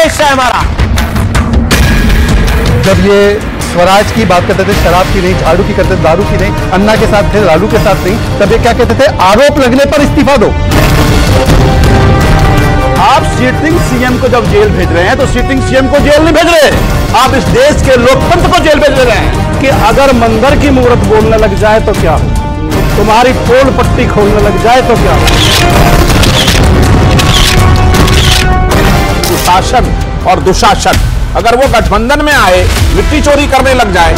देश है हमारा। जब ये स्वराज की बात करते थे, शराब की नहीं, झाड़ू की करते थे, दारू की नहीं, अन्ना के साथ थे, लालू के साथ नहीं, तब ये क्या कहते थे, आरोप लगने पर इस्तीफा दो। आप सिटिंग सीएम को जब जेल भेज रहे हैं तो सिटिंग सीएम को जेल नहीं भेज रहे, आप इस देश के लोकतंत्र को जेल भेज रहे हैं। कि अगर मंदिर की मूर्त बोलने लग जाए तो क्या हो, तुम्हारी पोल पट्टी खोलने लग जाए तो क्या हो। शासन और दुशासन अगर वो गठबंधन में आए, मिट्टी चोरी करने लग जाए।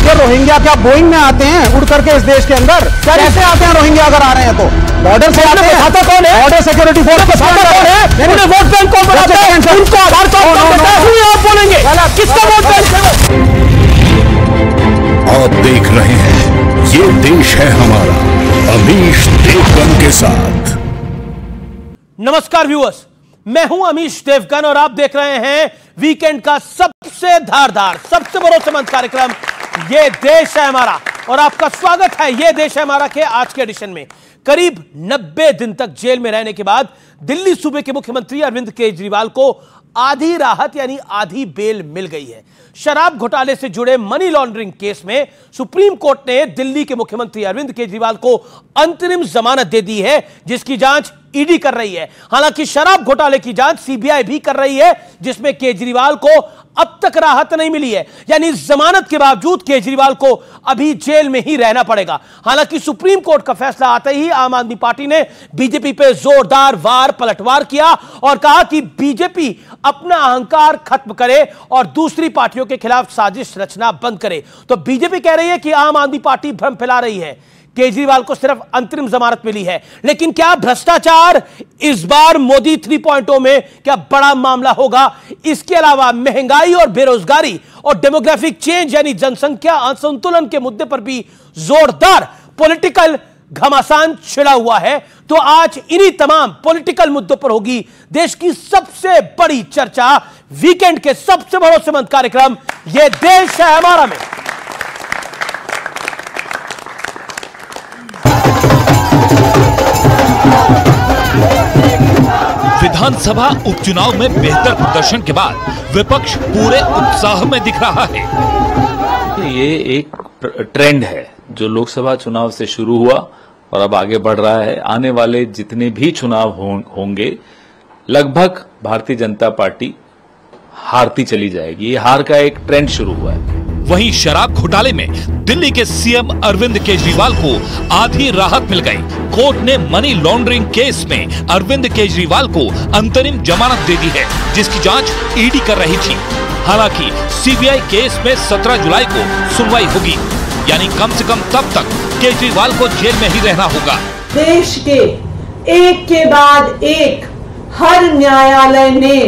ये रोहिंग्या क्या बोइंग में आते हैं उड़ करके इस देश के अंदर? कैसे आते हैं रोहिंग्या अगर आ रहे हैं तो? बॉर्डर से आते हैं। खाता कौन है? बॉर्डर सिक्योरिटी फोर्स का खाता कौन है? उन्हें वोट बैंक कौन बनाता है? उनको आधार कार्ड कौन देता है? आप बोलेंगे किसका वोट बैंक? आप देख रहे हैं ये देश है हमारा, अमीश देवगन के साथ। नमस्कार व्यूअर्स, मैं हूं अमीश देवगन और आप देख रहे हैं वीकेंड का सबसे धारदार, सबसे भरोसेमंद कार्यक्रम ये देश है हमारा। और आपका स्वागत है ये देश है हमारा के आज के एडिशन में। करीब 90 दिन तक जेल में रहने के बाद दिल्ली सूबे के मुख्यमंत्री अरविंद केजरीवाल को आधी राहत यानी आधी बेल मिल गई है। शराब घोटाले से जुड़े मनी लॉन्ड्रिंग केस में सुप्रीम कोर्ट ने दिल्ली के मुख्यमंत्री अरविंद केजरीवाल को अंतरिम जमानत दे दी है, जिसकी जांच ईडी कर रही है। हालांकि शराब घोटाले की जांच सीबीआई भी कर रही है, जिसमें केजरीवाल को अब तक राहत नहीं मिली है, यानी जमानत के बावजूद केजरीवाल को अभी जेल में ही रहना पड़ेगा। हालांकि सुप्रीम कोर्ट का फैसला आते ही आम आदमी पार्टी ने बीजेपी पे जोरदार वार पलटवार किया और कहा कि बीजेपी अपना अहंकार खत्म करे और दूसरी पार्टियों के खिलाफ साजिश रचना बंद करे। तो बीजेपी कह रही है कि आम आदमी पार्टी भ्रम फैला रही है, केजरीवाल को सिर्फ अंतरिम जमानत मिली है। लेकिन क्या भ्रष्टाचार इस बार मोदी 3.0 में क्या बड़ा मामला होगा? इसके अलावा महंगाई और बेरोजगारी और डेमोग्राफिक चेंज यानी जनसंख्या असंतुलन के मुद्दे पर भी जोरदार पॉलिटिकल घमासान छिड़ा हुआ है। तो आज इन्हीं तमाम पॉलिटिकल मुद्दों पर होगी देश की सबसे बड़ी चर्चा वीकेंड के सबसे भरोसेमंद कार्यक्रम ये देश है हमारा में। विधानसभा उपचुनाव में बेहतर प्रदर्शन के बाद विपक्ष पूरे उत्साह में दिख रहा है। ये एक ट्रेंड है जो लोकसभा चुनाव से शुरू हुआ और अब आगे बढ़ रहा है। आने वाले जितने भी चुनाव होंगे लगभग भारतीय जनता पार्टी हारती चली जाएगी। ये हार का एक ट्रेंड शुरू हुआ है। वहीं शराब घोटाले में दिल्ली के सीएम अरविंद केजरीवाल को आधी राहत मिल गई। कोर्ट ने मनी लॉन्ड्रिंग केस में अरविंद केजरीवाल को अंतरिम जमानत दे दी है, जिसकी जांच ईडी कर रही थी। हालांकि सीबीआई केस में 17 जुलाई को सुनवाई होगी, यानी कम से कम तब तक केजरीवाल को जेल में ही रहना होगा। देश के एक के बाद एक हर न्यायालय ने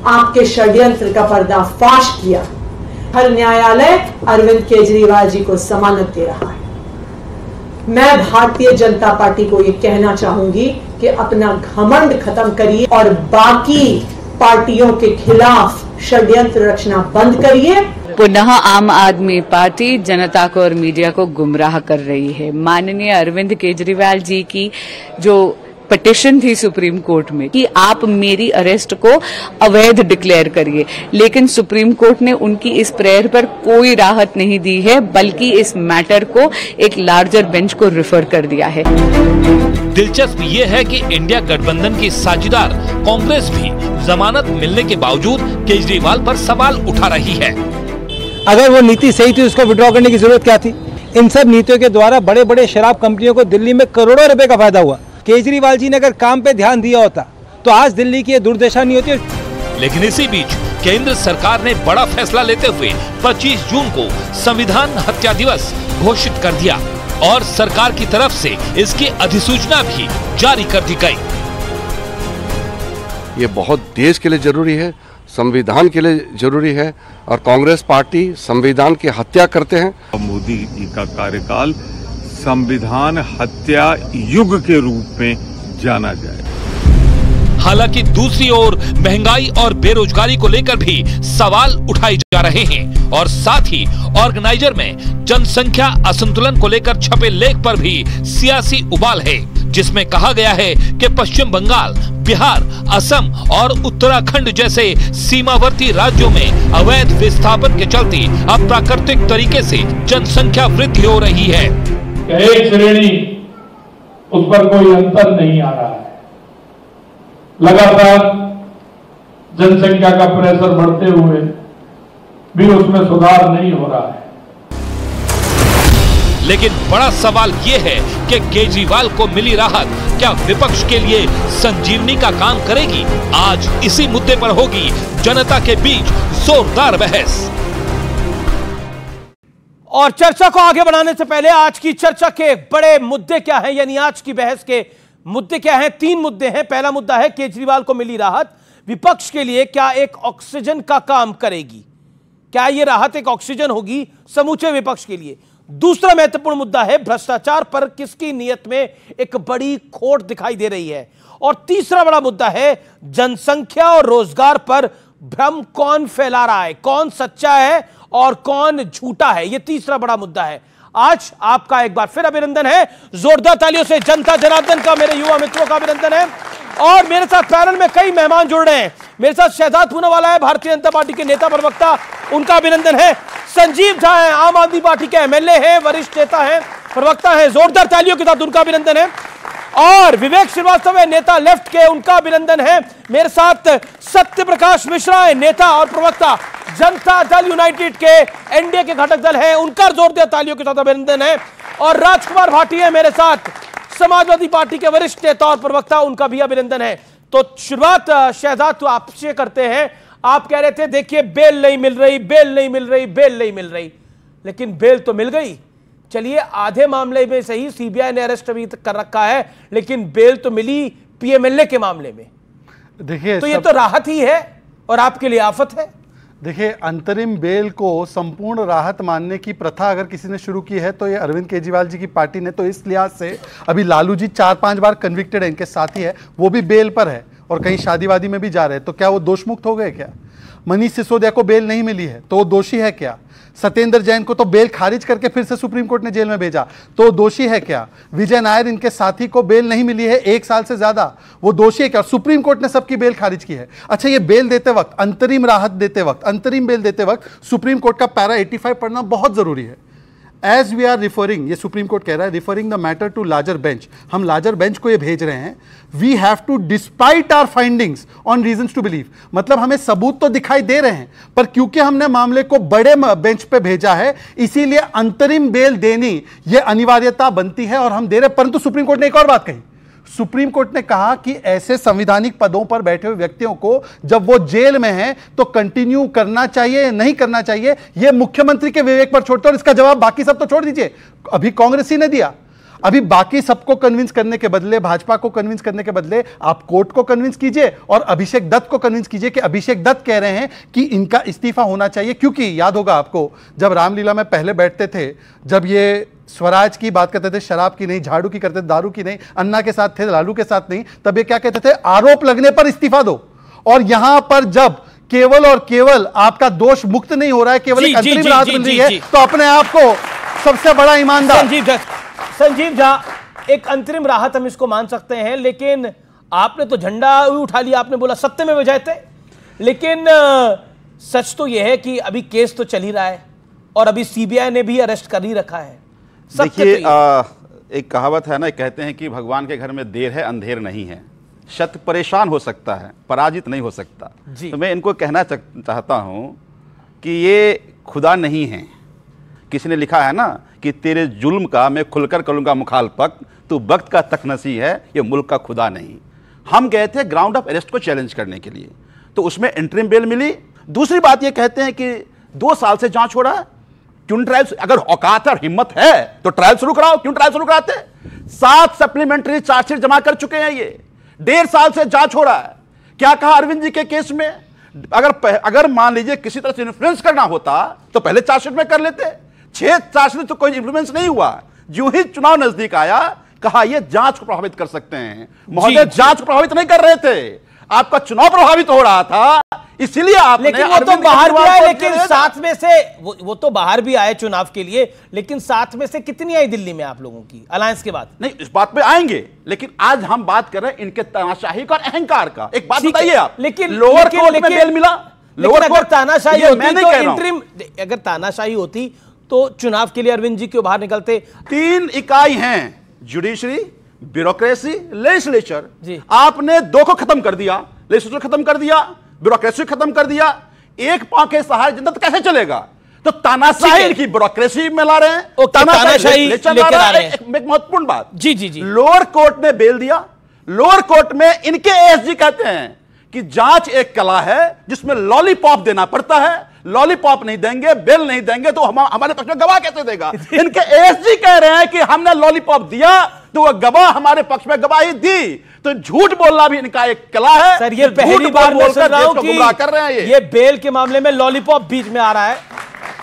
आपके षड्यंत्र का पर्दाफाश किया। हर न्यायालय अरविंद केजरीवाल जी को जमानत दे रहा है। मैं भारतीय जनता पार्टी को ये कहना चाहूंगी कि अपना घमंड खत्म करिए और बाकी पार्टियों के खिलाफ षड्यंत्र रचना बंद करिए। पुनः आम आदमी पार्टी जनता को और मीडिया को गुमराह कर रही है। माननीय अरविंद केजरीवाल जी की जो पिटीशन थी सुप्रीम कोर्ट में कि आप मेरी अरेस्ट को अवैध डिक्लेयर करिए, लेकिन सुप्रीम कोर्ट ने उनकी इस प्रेयर पर कोई राहत नहीं दी है, बल्कि इस मैटर को एक लार्जर बेंच को रिफर कर दिया है। दिलचस्प ये है कि इंडिया गठबंधन की साझेदार कांग्रेस भी जमानत मिलने के बावजूद केजरीवाल पर सवाल उठा रही है। अगर वो नीति सही थी, उसको विड्रॉ करने की जरूरत क्या थी? इन सब नीतियों के द्वारा बड़े बड़े शराब कंपनियों को दिल्ली में करोड़ों रुपए का फायदा हुआ। केजरीवाल जी ने अगर काम पे ध्यान दिया होता तो आज दिल्ली की दुर्दशा नहीं होती। लेकिन इसी बीच केंद्र सरकार ने बड़ा फैसला लेते हुए 25 जून को संविधान हत्या दिवस घोषित कर दिया और सरकार की तरफ से इसकी अधिसूचना भी जारी कर दी गई। ये बहुत देश के लिए जरूरी है, संविधान के लिए जरूरी है और कांग्रेस पार्टी संविधान की हत्या करते हैं। मोदी जी का कार्यकाल संविधान हत्या युग के रूप में जाना जाए। हालांकि दूसरी ओर महंगाई और बेरोजगारी को लेकर भी सवाल उठाए जा रहे हैं और साथ ही ऑर्गेनाइजर में जनसंख्या असंतुलन को लेकर छपे लेख पर भी सियासी उबाल है, जिसमें कहा गया है कि पश्चिम बंगाल, बिहार, असम और उत्तराखंड जैसे सीमावर्ती राज्यों में अवैध विस्थापन के चलते अब प्राकृतिक तरीके से जनसंख्या वृद्धि हो रही है। एक श्रेणी उस पर कोई अंतर नहीं आ रहा है, लगातार जनसंख्या का प्रेशर बढ़ते हुए भी उसमें सुधार नहीं हो रहा है। लेकिन बड़ा सवाल ये है कि केजरीवाल को मिली राहत क्या विपक्ष के लिए संजीवनी का काम करेगी? आज इसी मुद्दे पर होगी जनता के बीच जोरदार बहस। और चर्चा को आगे बढ़ाने से पहले आज की चर्चा के बड़े मुद्दे क्या हैं, यानी आज की बहस के मुद्दे क्या हैं? 3 मुद्दे हैं। पहला मुद्दा है केजरीवाल को मिली राहत विपक्ष के लिए क्या एक ऑक्सीजन का काम करेगी? क्या यह राहत एक ऑक्सीजन होगी समूचे विपक्ष के लिए? दूसरा महत्वपूर्ण मुद्दा है भ्रष्टाचार पर किसकी नीयत में एक बड़ी खोट दिखाई दे रही है? और तीसरा बड़ा मुद्दा है जनसंख्या और रोजगार पर भ्रम कौन फैला रहा है, कौन सच्चा है और कौन झूठा है? यह तीसरा बड़ा मुद्दा है। आज आपका एक बार फिर अभिनंदन है, जोरदार तालियों से जनता जनार्दन का, मेरे युवा मित्रों का अभिनंदन है। और मेरे साथ पैनल में कई मेहमान जुड़ रहे हैं। मेरे साथ शहजाद पूनावाला है, भारतीय जनता पार्टी के नेता प्रवक्ता, उनका अभिनंदन है। संजीव झा है, आम आदमी पार्टी के एमएलए हैं, वरिष्ठ नेता हैं, प्रवक्ता हैं, जोरदार तालियों के साथ उनका अभिनंदन है। और विवेक श्रीवास्तव है, नेता लेफ्ट के, उनका अभिनंदन है। मेरे साथ सत्य प्रकाश मिश्रा है, नेता और प्रवक्ता जनता दल यूनाइटेड के, एनडीए के घटक दल है, उनका जोरदार तालियों के साथ अभिनंदन है। और राजकुमार भाटी है मेरे साथ, समाजवादी पार्टी के वरिष्ठ नेता और प्रवक्ता, उनका भी अभिनंदन है। तो शुरुआत शहजाद तो आपसे करते हैं। आप कह रहे थे देखिए बेल नहीं मिल रही, बेल नहीं मिल रही, बेल नहीं मिल रही, लेकिन बेल तो मिल गई। चलिए आधे मामले में सही सीबीआई ने अरेस्ट अभी तक कर रखा है, लेकिन बेल तो मिली पीएमएलए के मामले में। देखिए तो ये तो राहत ही है और आपके लिए आफत है। देखिए अंतरिम बेल को संपूर्ण राहत मानने की प्रथा अगर किसी ने शुरू की है तो ये अरविंद केजरीवाल जी की पार्टी ने। तो इस लिहाज से अभी लालू जी 4-5 बार कन्विक्टेड है, इनके साथी है, वो भी बेल पर है और कहीं शादीवादी में भी जा रहे हैं। तो क्या वो दोष मुक्त हो गए? क्या मनीष सिसोदिया को बेल नहीं मिली है तो वो दोषी है क्या? सत्येंद्र जैन को तो बेल खारिज करके फिर से सुप्रीम कोर्ट ने जेल में भेजा, तो दोषी है क्या? विजय नायर, इनके साथी को बेल नहीं मिली है 1 साल से ज्यादा, वो दोषी है क्या? सुप्रीम कोर्ट ने सबकी बेल खारिज की है। अच्छा, ये बेल देते वक्त, अंतरिम राहत देते वक्त, अंतरिम बेल देते वक्त सुप्रीम कोर्ट का पैरा 85 पढ़ना बहुत जरूरी है। एज वी आर रिफरिंग, ये सुप्रीम कोर्ट कह रहा है, referring the matter to larger bench, हम लार्जर बेंच को ये भेज रहे हैं। We have to despite our findings on reasons to believe, मतलब हमें सबूत तो दिखाई दे रहे हैं, पर क्योंकि हमने मामले को बड़े बेंच पे भेजा है इसीलिए अंतरिम बेल देनी ये अनिवार्यता बनती है और हम दे रहे हैं। परंतु सुप्रीम कोर्ट ने एक और बात कही, सुप्रीम कोर्ट ने कहा कि ऐसे संवैधानिक पदों पर बैठे हुए व्यक्तियों को जब वो जेल में हैं तो कंटिन्यू करना चाहिए, नहीं करना चाहिए, ये मुख्यमंत्री के विवेक पर छोड़ते। और इसका जवाब बाकी सब तो छोड़ दीजिए, अभी कांग्रेस ही ने दिया। अभी बाकी सबको कन्विंस करने के बदले, भाजपा को कन्विंस करने के बदले आप कोर्ट को कन्विंस कीजिए और अभिषेक दत्त को कन्विंस कीजिए कि अभिषेक दत्त कह रहे हैं कि इनका इस्तीफा होना चाहिए। क्योंकि याद होगा आपको, जब रामलीला में पहले बैठते थे, जब ये स्वराज की बात करते थे, शराब की नहीं, झाड़ू की करते थे, दारू की नहीं, अन्ना के साथ थे, लालू के साथ नहीं, तब ये क्या कहते थे? आरोप लगने पर इस्तीफा दो। और यहां पर जब केवल और केवल आपका दोष मुक्त नहीं हो रहा है, केवल एक अंतरिम राहत मिल रही है, तो अपने आप को सबसे बड़ा ईमानदार। संजीव झा, एक अंतरिम राहत हम इसको मान सकते हैं, लेकिन आपने तो झंडा उठा लिया, आपने बोला सत्य में विजय थे, लेकिन सच तो यह है कि अभी केस तो चल ही रहा है और अभी सीबीआई ने भी अरेस्ट कर ही रखा है। देखिए एक कहावत है ना, कहते हैं कि भगवान के घर में देर है अंधेर नहीं है। शत परेशान हो सकता है, पराजित नहीं हो सकता। तो मैं इनको कहना चाहता हूं कि ये खुदा नहीं है। किसी ने लिखा है ना कि तेरे जुल्म का मैं खुलकर करूंगा मुखालफत, तू वक्त का तकनसी है, ये मुल्क का खुदा नहीं। हम गए थे ग्राउंड ऑफ अरेस्ट को चैलेंज करने के लिए, तो उसमें इंटरिम बेल मिली। दूसरी बात ये कहते हैं कि 2 साल से जांच हो रहा है, क्यों ट्रायल? अगर औकात और हिम्मत है तो ट्रायल शुरू कराओ, क्यों ट्रायल शुरू कराते? 7 सप्लीमेंट्री चार्जशीट जमा कर चुके हैं, ये 1.5 साल से जांच हो रहा है। क्या कहा अरविंद जी के केस में? अगर मान लीजिए किसी तरह से इन्फ्लुएंस करना होता तो पहले चार्जशीट में कर लेते। 6 चार्जशीट तो कोई इन्फ्लुएंस नहीं हुआ। जो ही चुनाव नजदीक आया, कहा यह जांच को प्रभावित कर सकते हैं। महोदय, जांच को प्रभावित नहीं कर रहे थे, आपका चुनाव प्रभावित हो रहा था। इसलिए आपने लेकिन वो तो बाहर भी आए, लेकिन साथ में से वो तो बाहर भी आए चुनाव के लिए, लेकिन साथ में से कितनी आई दिल्ली में आप लोगों की अलायंस के बाद? नहीं, इस बात पे आएंगे, लेकिन आज हम बात कर रहे हैं इनके तानाशाही का और अहंकार का। एक बात बताइए आप, लेकिन लोअर कोर्ट में बेल मिला, लोअर कोर्ट तानाशाही होती तो इंटरिम, अगर तानाशाही होती तो चुनाव के लिए अरविंद जी क्यों बाहर निकलते? 3 इकाई हैं, जुडिशरी, ब्यूरोक्रेसी, लेजिस्लेचर। आपने 2 को खत्म कर दिया, लेजिस्लेचर खत्म कर दिया, ब्यूरोक्रेसी खत्म कर दिया। एक पांव के सहारे जनता कैसे चलेगा? तो तानाशाही की ब्यूरोक्रेसी में ला रहे हैं, तानाशाही लेकर आ रहे हैं। एक महत्वपूर्ण बात, जी, लोअर कोर्ट ने बेल दिया। लोअर कोर्ट में इनके एएसजी कहते हैं कि जांच एक कला है जिसमें लॉलीपॉप देना पड़ता है, लॉलीपॉप नहीं देंगे, बेल नहीं देंगे तो हमारे पक्ष में गवाह कैसे देगा? इनके एएसजी कह रहे हैं कि हमने लॉलीपॉप दिया तो वह गवाह हमारे पक्ष में गवाही दी। तो झूठ बोलना भी इनका एक कला है। सर, ये पहली बार मैं सुन रहा हूं कि कर रहे हैं ये बेल के मामले में लॉलीपॉप बीच में आ रहा है।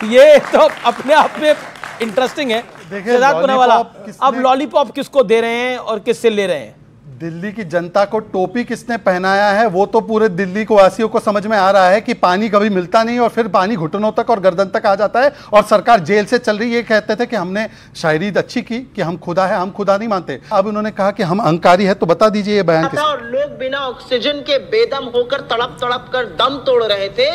ये तो अपने आप में इंटरेस्टिंग है। सिद्धार्थ पूनावाला, अब लॉलीपॉप किसको दे रहे हैं और किससे ले रहे हैं? दिल्ली की जनता को टोपी किसने पहनाया है वो तो पूरे दिल्ली को वासियों को समझ में आ रहा है कि पानी कभी मिलता नहीं और फिर पानी घुटनों तक और गर्दन तक आ जाता है और सरकार जेल से चल रही है। कहते थे कि हमने शायरी अच्छी की कि हम खुदा है, हम खुदा नहीं मानते। अब उन्होंने कहा कि हम अहंकारी है, तो बता दीजिए ये बयान किसका? और लोग बिना ऑक्सीजन के बेदम होकर तड़प तड़प कर दम तोड़ रहे थे,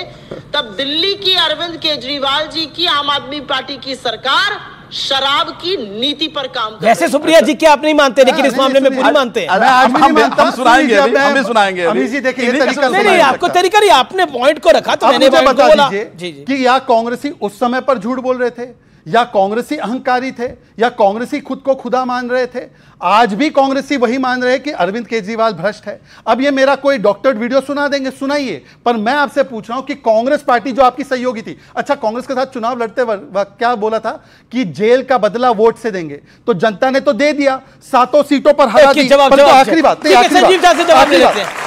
तब दिल्ली की अरविंद केजरीवाल जी की आम आदमी पार्टी की सरकार शराब की नीति पर काम कर। वैसे सुप्रिया जी क्या आप नहीं मानते, लेकिन इस मामले में पूरी मानते हैं। हम सुनाएंगे, हम सुनाएंगे। नहीं, आपको तरीका नहीं, आपने पॉइंट को रखा तो मैंने बता दीजिए कि या कांग्रेसी उस समय पर झूठ बोल रहे थे, या कांग्रेसी अहंकारी थे, या कांग्रेसी खुद को खुदा मान रहे थे। आज भी कांग्रेसी वही मान रहे हैं कि अरविंद केजरीवाल भ्रष्ट है। अब ये मेरा कोई डॉक्टर्ड वीडियो सुना देंगे, सुनाइए, पर मैं आपसे पूछ रहा हूं कि कांग्रेस पार्टी जो आपकी सहयोगी थी, अच्छा कांग्रेस के साथ चुनाव लड़ते वक्त क्या बोला था कि जेल का बदला वोट से देंगे, तो जनता ने तो दे दिया, 7 सीटों पर हरा दी। आखिरी बात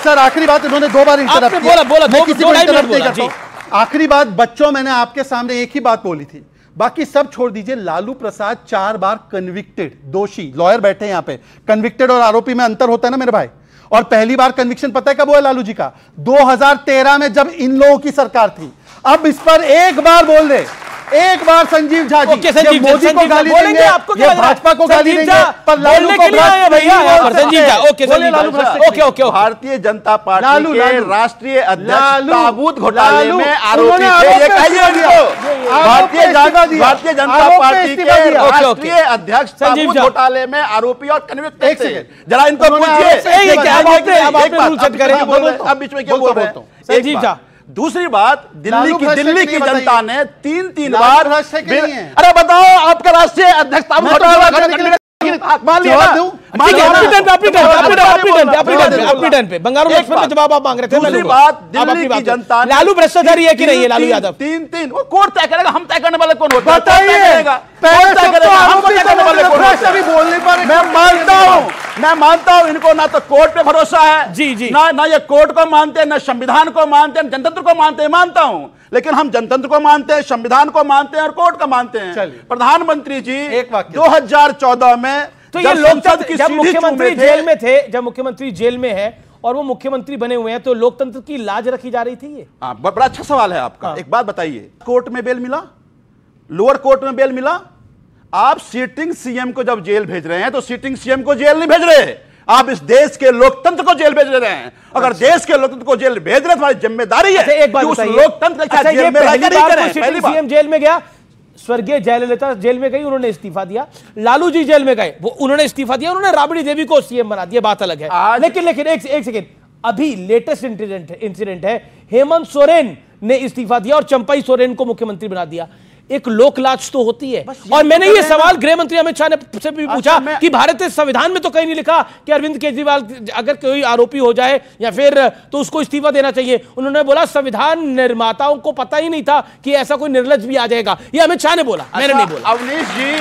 सर, आखिरी बात, इन्होंने 2 बार इंटरप्ट किया, मैं किसी को इंटरप्ट नहीं करता हूं। आखिरी बात, बच्चों, मैंने आपके सामने एक ही बात बोली थी, बाकी सब छोड़ दीजिए। लालू प्रसाद 4 बार कन्विक्टेड दोषी, लॉयर बैठे हैं यहां पे, कन्विक्टेड और आरोपी में अंतर होता है ना मेरे भाई। और पहली बार कन्विक्शन पता है कब हुआ लालू जी का? 2013 में, जब इन लोगों की सरकार थी। अब इस पर एक बार बोल दे, एक बार संजीव झा जी, ये मोदी को गाली देंगे, ये भाजपा को गाली देंगे, पर लालू को भारतीय जनता पार्टी के राष्ट्रीय अध्यक्ष ताबूत घोटाले में आरोपी थे। भारतीय जनता पार्टी के राष्ट्रीय अध्यक्ष ताबूत घोटाले में आरोपी और कन्विक्ट थे। जरा इनको पूछिए, अब बीच में क्यों बोल रहे हैं संजीव झा? दूसरी बात, दिल्ली की जनता ने 3 बार, अरे बताओ आपका राष्ट्रीय अध्यक्ष मान लिया बंगारू में जवाब आप मांग रहे थे। दूसरी बात, दिल्ली की जनता, लालू भ्रष्टाचारी है कि नहीं है लालू यादव? 3 वो कोर्ट तय करेगा, हम तय करने वाले कौन होता है? मैं मानता हूं इनको ना तो कोर्ट पे भरोसा है, जी ना ये कोर्ट को मानते हैं, ना संविधान को मानते हैं, जनतंत्र को मानते हैं, मानता हूं, लेकिन हम जनतंत्र को मानते हैं, संविधान को मानते हैं और कोर्ट को मानते हैं। प्रधानमंत्री जी 2014 में तो ये लोकतंत्र की जब मुख्यमंत्री जेल में थे, जब मुख्यमंत्री जेल में है और वो मुख्यमंत्री बने हुए हैं, तो लोकतंत्र की लाज रखी जा रही थी। ये बड़ा अच्छा सवाल है आपका। एक बात बताइए, कोर्ट में बेल मिला, लोअर कोर्ट में बेल मिला। आप सीटिंग सीएम को जब जेल भेज रहे हैं तो सीटिंग सीएम को जेल नहीं भेज रहे, आप इस देश के लोकतंत्र को जेल भेज रहे हैं। अगर देश के लोकतंत्र को जेल भेज रहे हैं, तुम्हारी जिम्मेदारी है कि उस लोकतंत्र के साथ जेल में सीटिंग सीएम जेल में गया, स्वर्गीय जयललिता जेल में गई, उन्होंने इस्तीफा दिया। लालू जी जेल में गए, वो उन्होंने इस्तीफा दिया, उन्होंने राबड़ी देवी को सीएम बना दिया, बात अलग है। लेकिन एक सेकेंड, अभी लेटेस्ट इंसिडेंट है, हेमंत सोरेन ने इस्तीफा दिया और चंपाई सोरेन को मुख्यमंत्री बना दिया। एक लोक लाज तो होती है। और मैंने ये सवाल गृह मंत्री अमित शाह ने से भी पूछा कि भारतीय संविधान में तो कहीं नहीं लिखा कि अरविंद केजरीवाल अगर कोई आरोपी हो जाए या फिर तो उसको इस्तीफा देना चाहिए। उन्होंने बोला संविधान निर्माताओं को पता ही नहीं था कि ऐसा कोई निर्लज भी आ जाएगा, ये अमित शाह ने बोला, मैंने नहीं बोला। अवनीश जी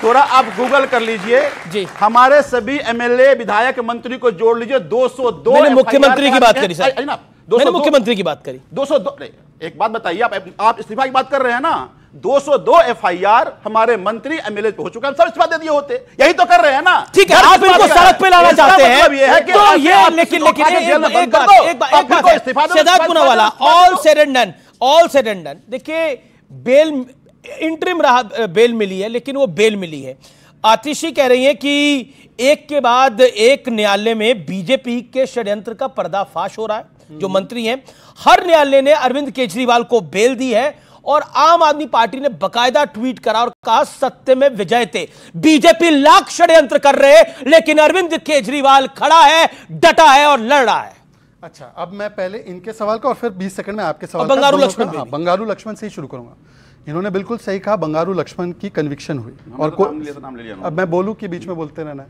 थोड़ा आप गूगल कर लीजिए जी, हमारे सभी एमएलए विधायक मंत्री को जोड़ लीजिए, 202। मैंने मुख्यमंत्री की बात करी सर, मैंने मुख्यमंत्री की बात करी। 202। एक बात बताइए, आप इस्तीफा की बात कर रहे हैं ना, 202 FIR हमारे मंत्री एमएलए हो चुके हैं, हम सब इस्तीफा दे दिए होते। यही तो कर रहे हैं ना। ठीक है, आप इनको सड़क पे लाना चाहते हैं, तो ये लेकिन एक बात Shehzad Poonawalla, all said and done, देखिए बेल इंटरिम बेल मिली है, लेकिन वो बेल मिली है। आतिशी कह रही है कि एक के बाद एक न्यायालय में बीजेपी के षड्यंत्र का पर्दाफाश हो रहा है। जो मंत्री हैं, हर न्यायालय ने अरविंद केजरीवाल को बेल दी है और आम आदमी पार्टी ने बकायदा ट्वीट करा और कहा सत्य में विजय थे, बीजेपी लाख षड्यंत्र कर रहे हैं लेकिन अरविंद केजरीवाल खड़ा है, डटा है और लड़ रहा है। अच्छा, अब मैं पहले इनके सवाल का और फिर 20 सेकंड में आपके सवाल बंगारू लक्ष्मण, बंगारू लक्ष्मण से ही शुरू करूंगा। इन्होंने बिल्कुल सही कहा, बंगारू लक्ष्मण की कन्विक्शन हुई और अब मैं बोलूं कि बीच में बोलते रहना है।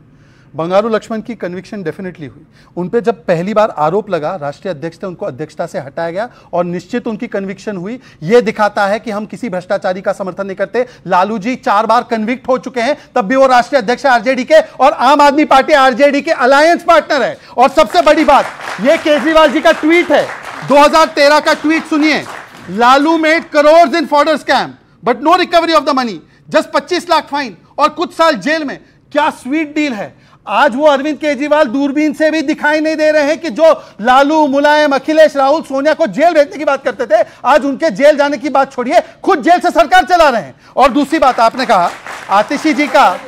बंगारू लक्ष्मण की कन्विक्शन डेफिनेटली हुई। उन पे जब पहली बार आरोप लगा, राष्ट्रीय अध्यक्ष थे, उनको अध्यक्षता से हटाया गया और निश्चित उनकी कन्विक्शन हुई। यह दिखाता है कि हम किसी भ्रष्टाचारी का समर्थन नहीं करते। लालू जी 4 बार कन्विक्ट हो चुके हैं, तब भी वो राष्ट्रीय अध्यक्ष आरजेडी के और आम आदमी पार्टी आरजेडी के अलायंस पार्टनर है। और सबसे बड़ी बात, यह केजरीवाल जी का ट्वीट है, 2013 का ट्वीट सुनिए। Lalu made crore in fodder scam but no recovery of the money, just 25 lakh fine और कुछ साल जेल में। क्या स्वीट डील है। आज वो अरविंद केजरीवाल दूरबीन से भी दिखाई नहीं दे रहे हैं कि जो लालू, मुलायम, अखिलेश, राहुल, सोनिया को जेल भेजने की बात करते थे, आज उनके जेल जाने की बात छोड़िए, खुद जेल से सरकार चला रहे हैं। और दूसरी बात आपने कहा आतिशी जी का,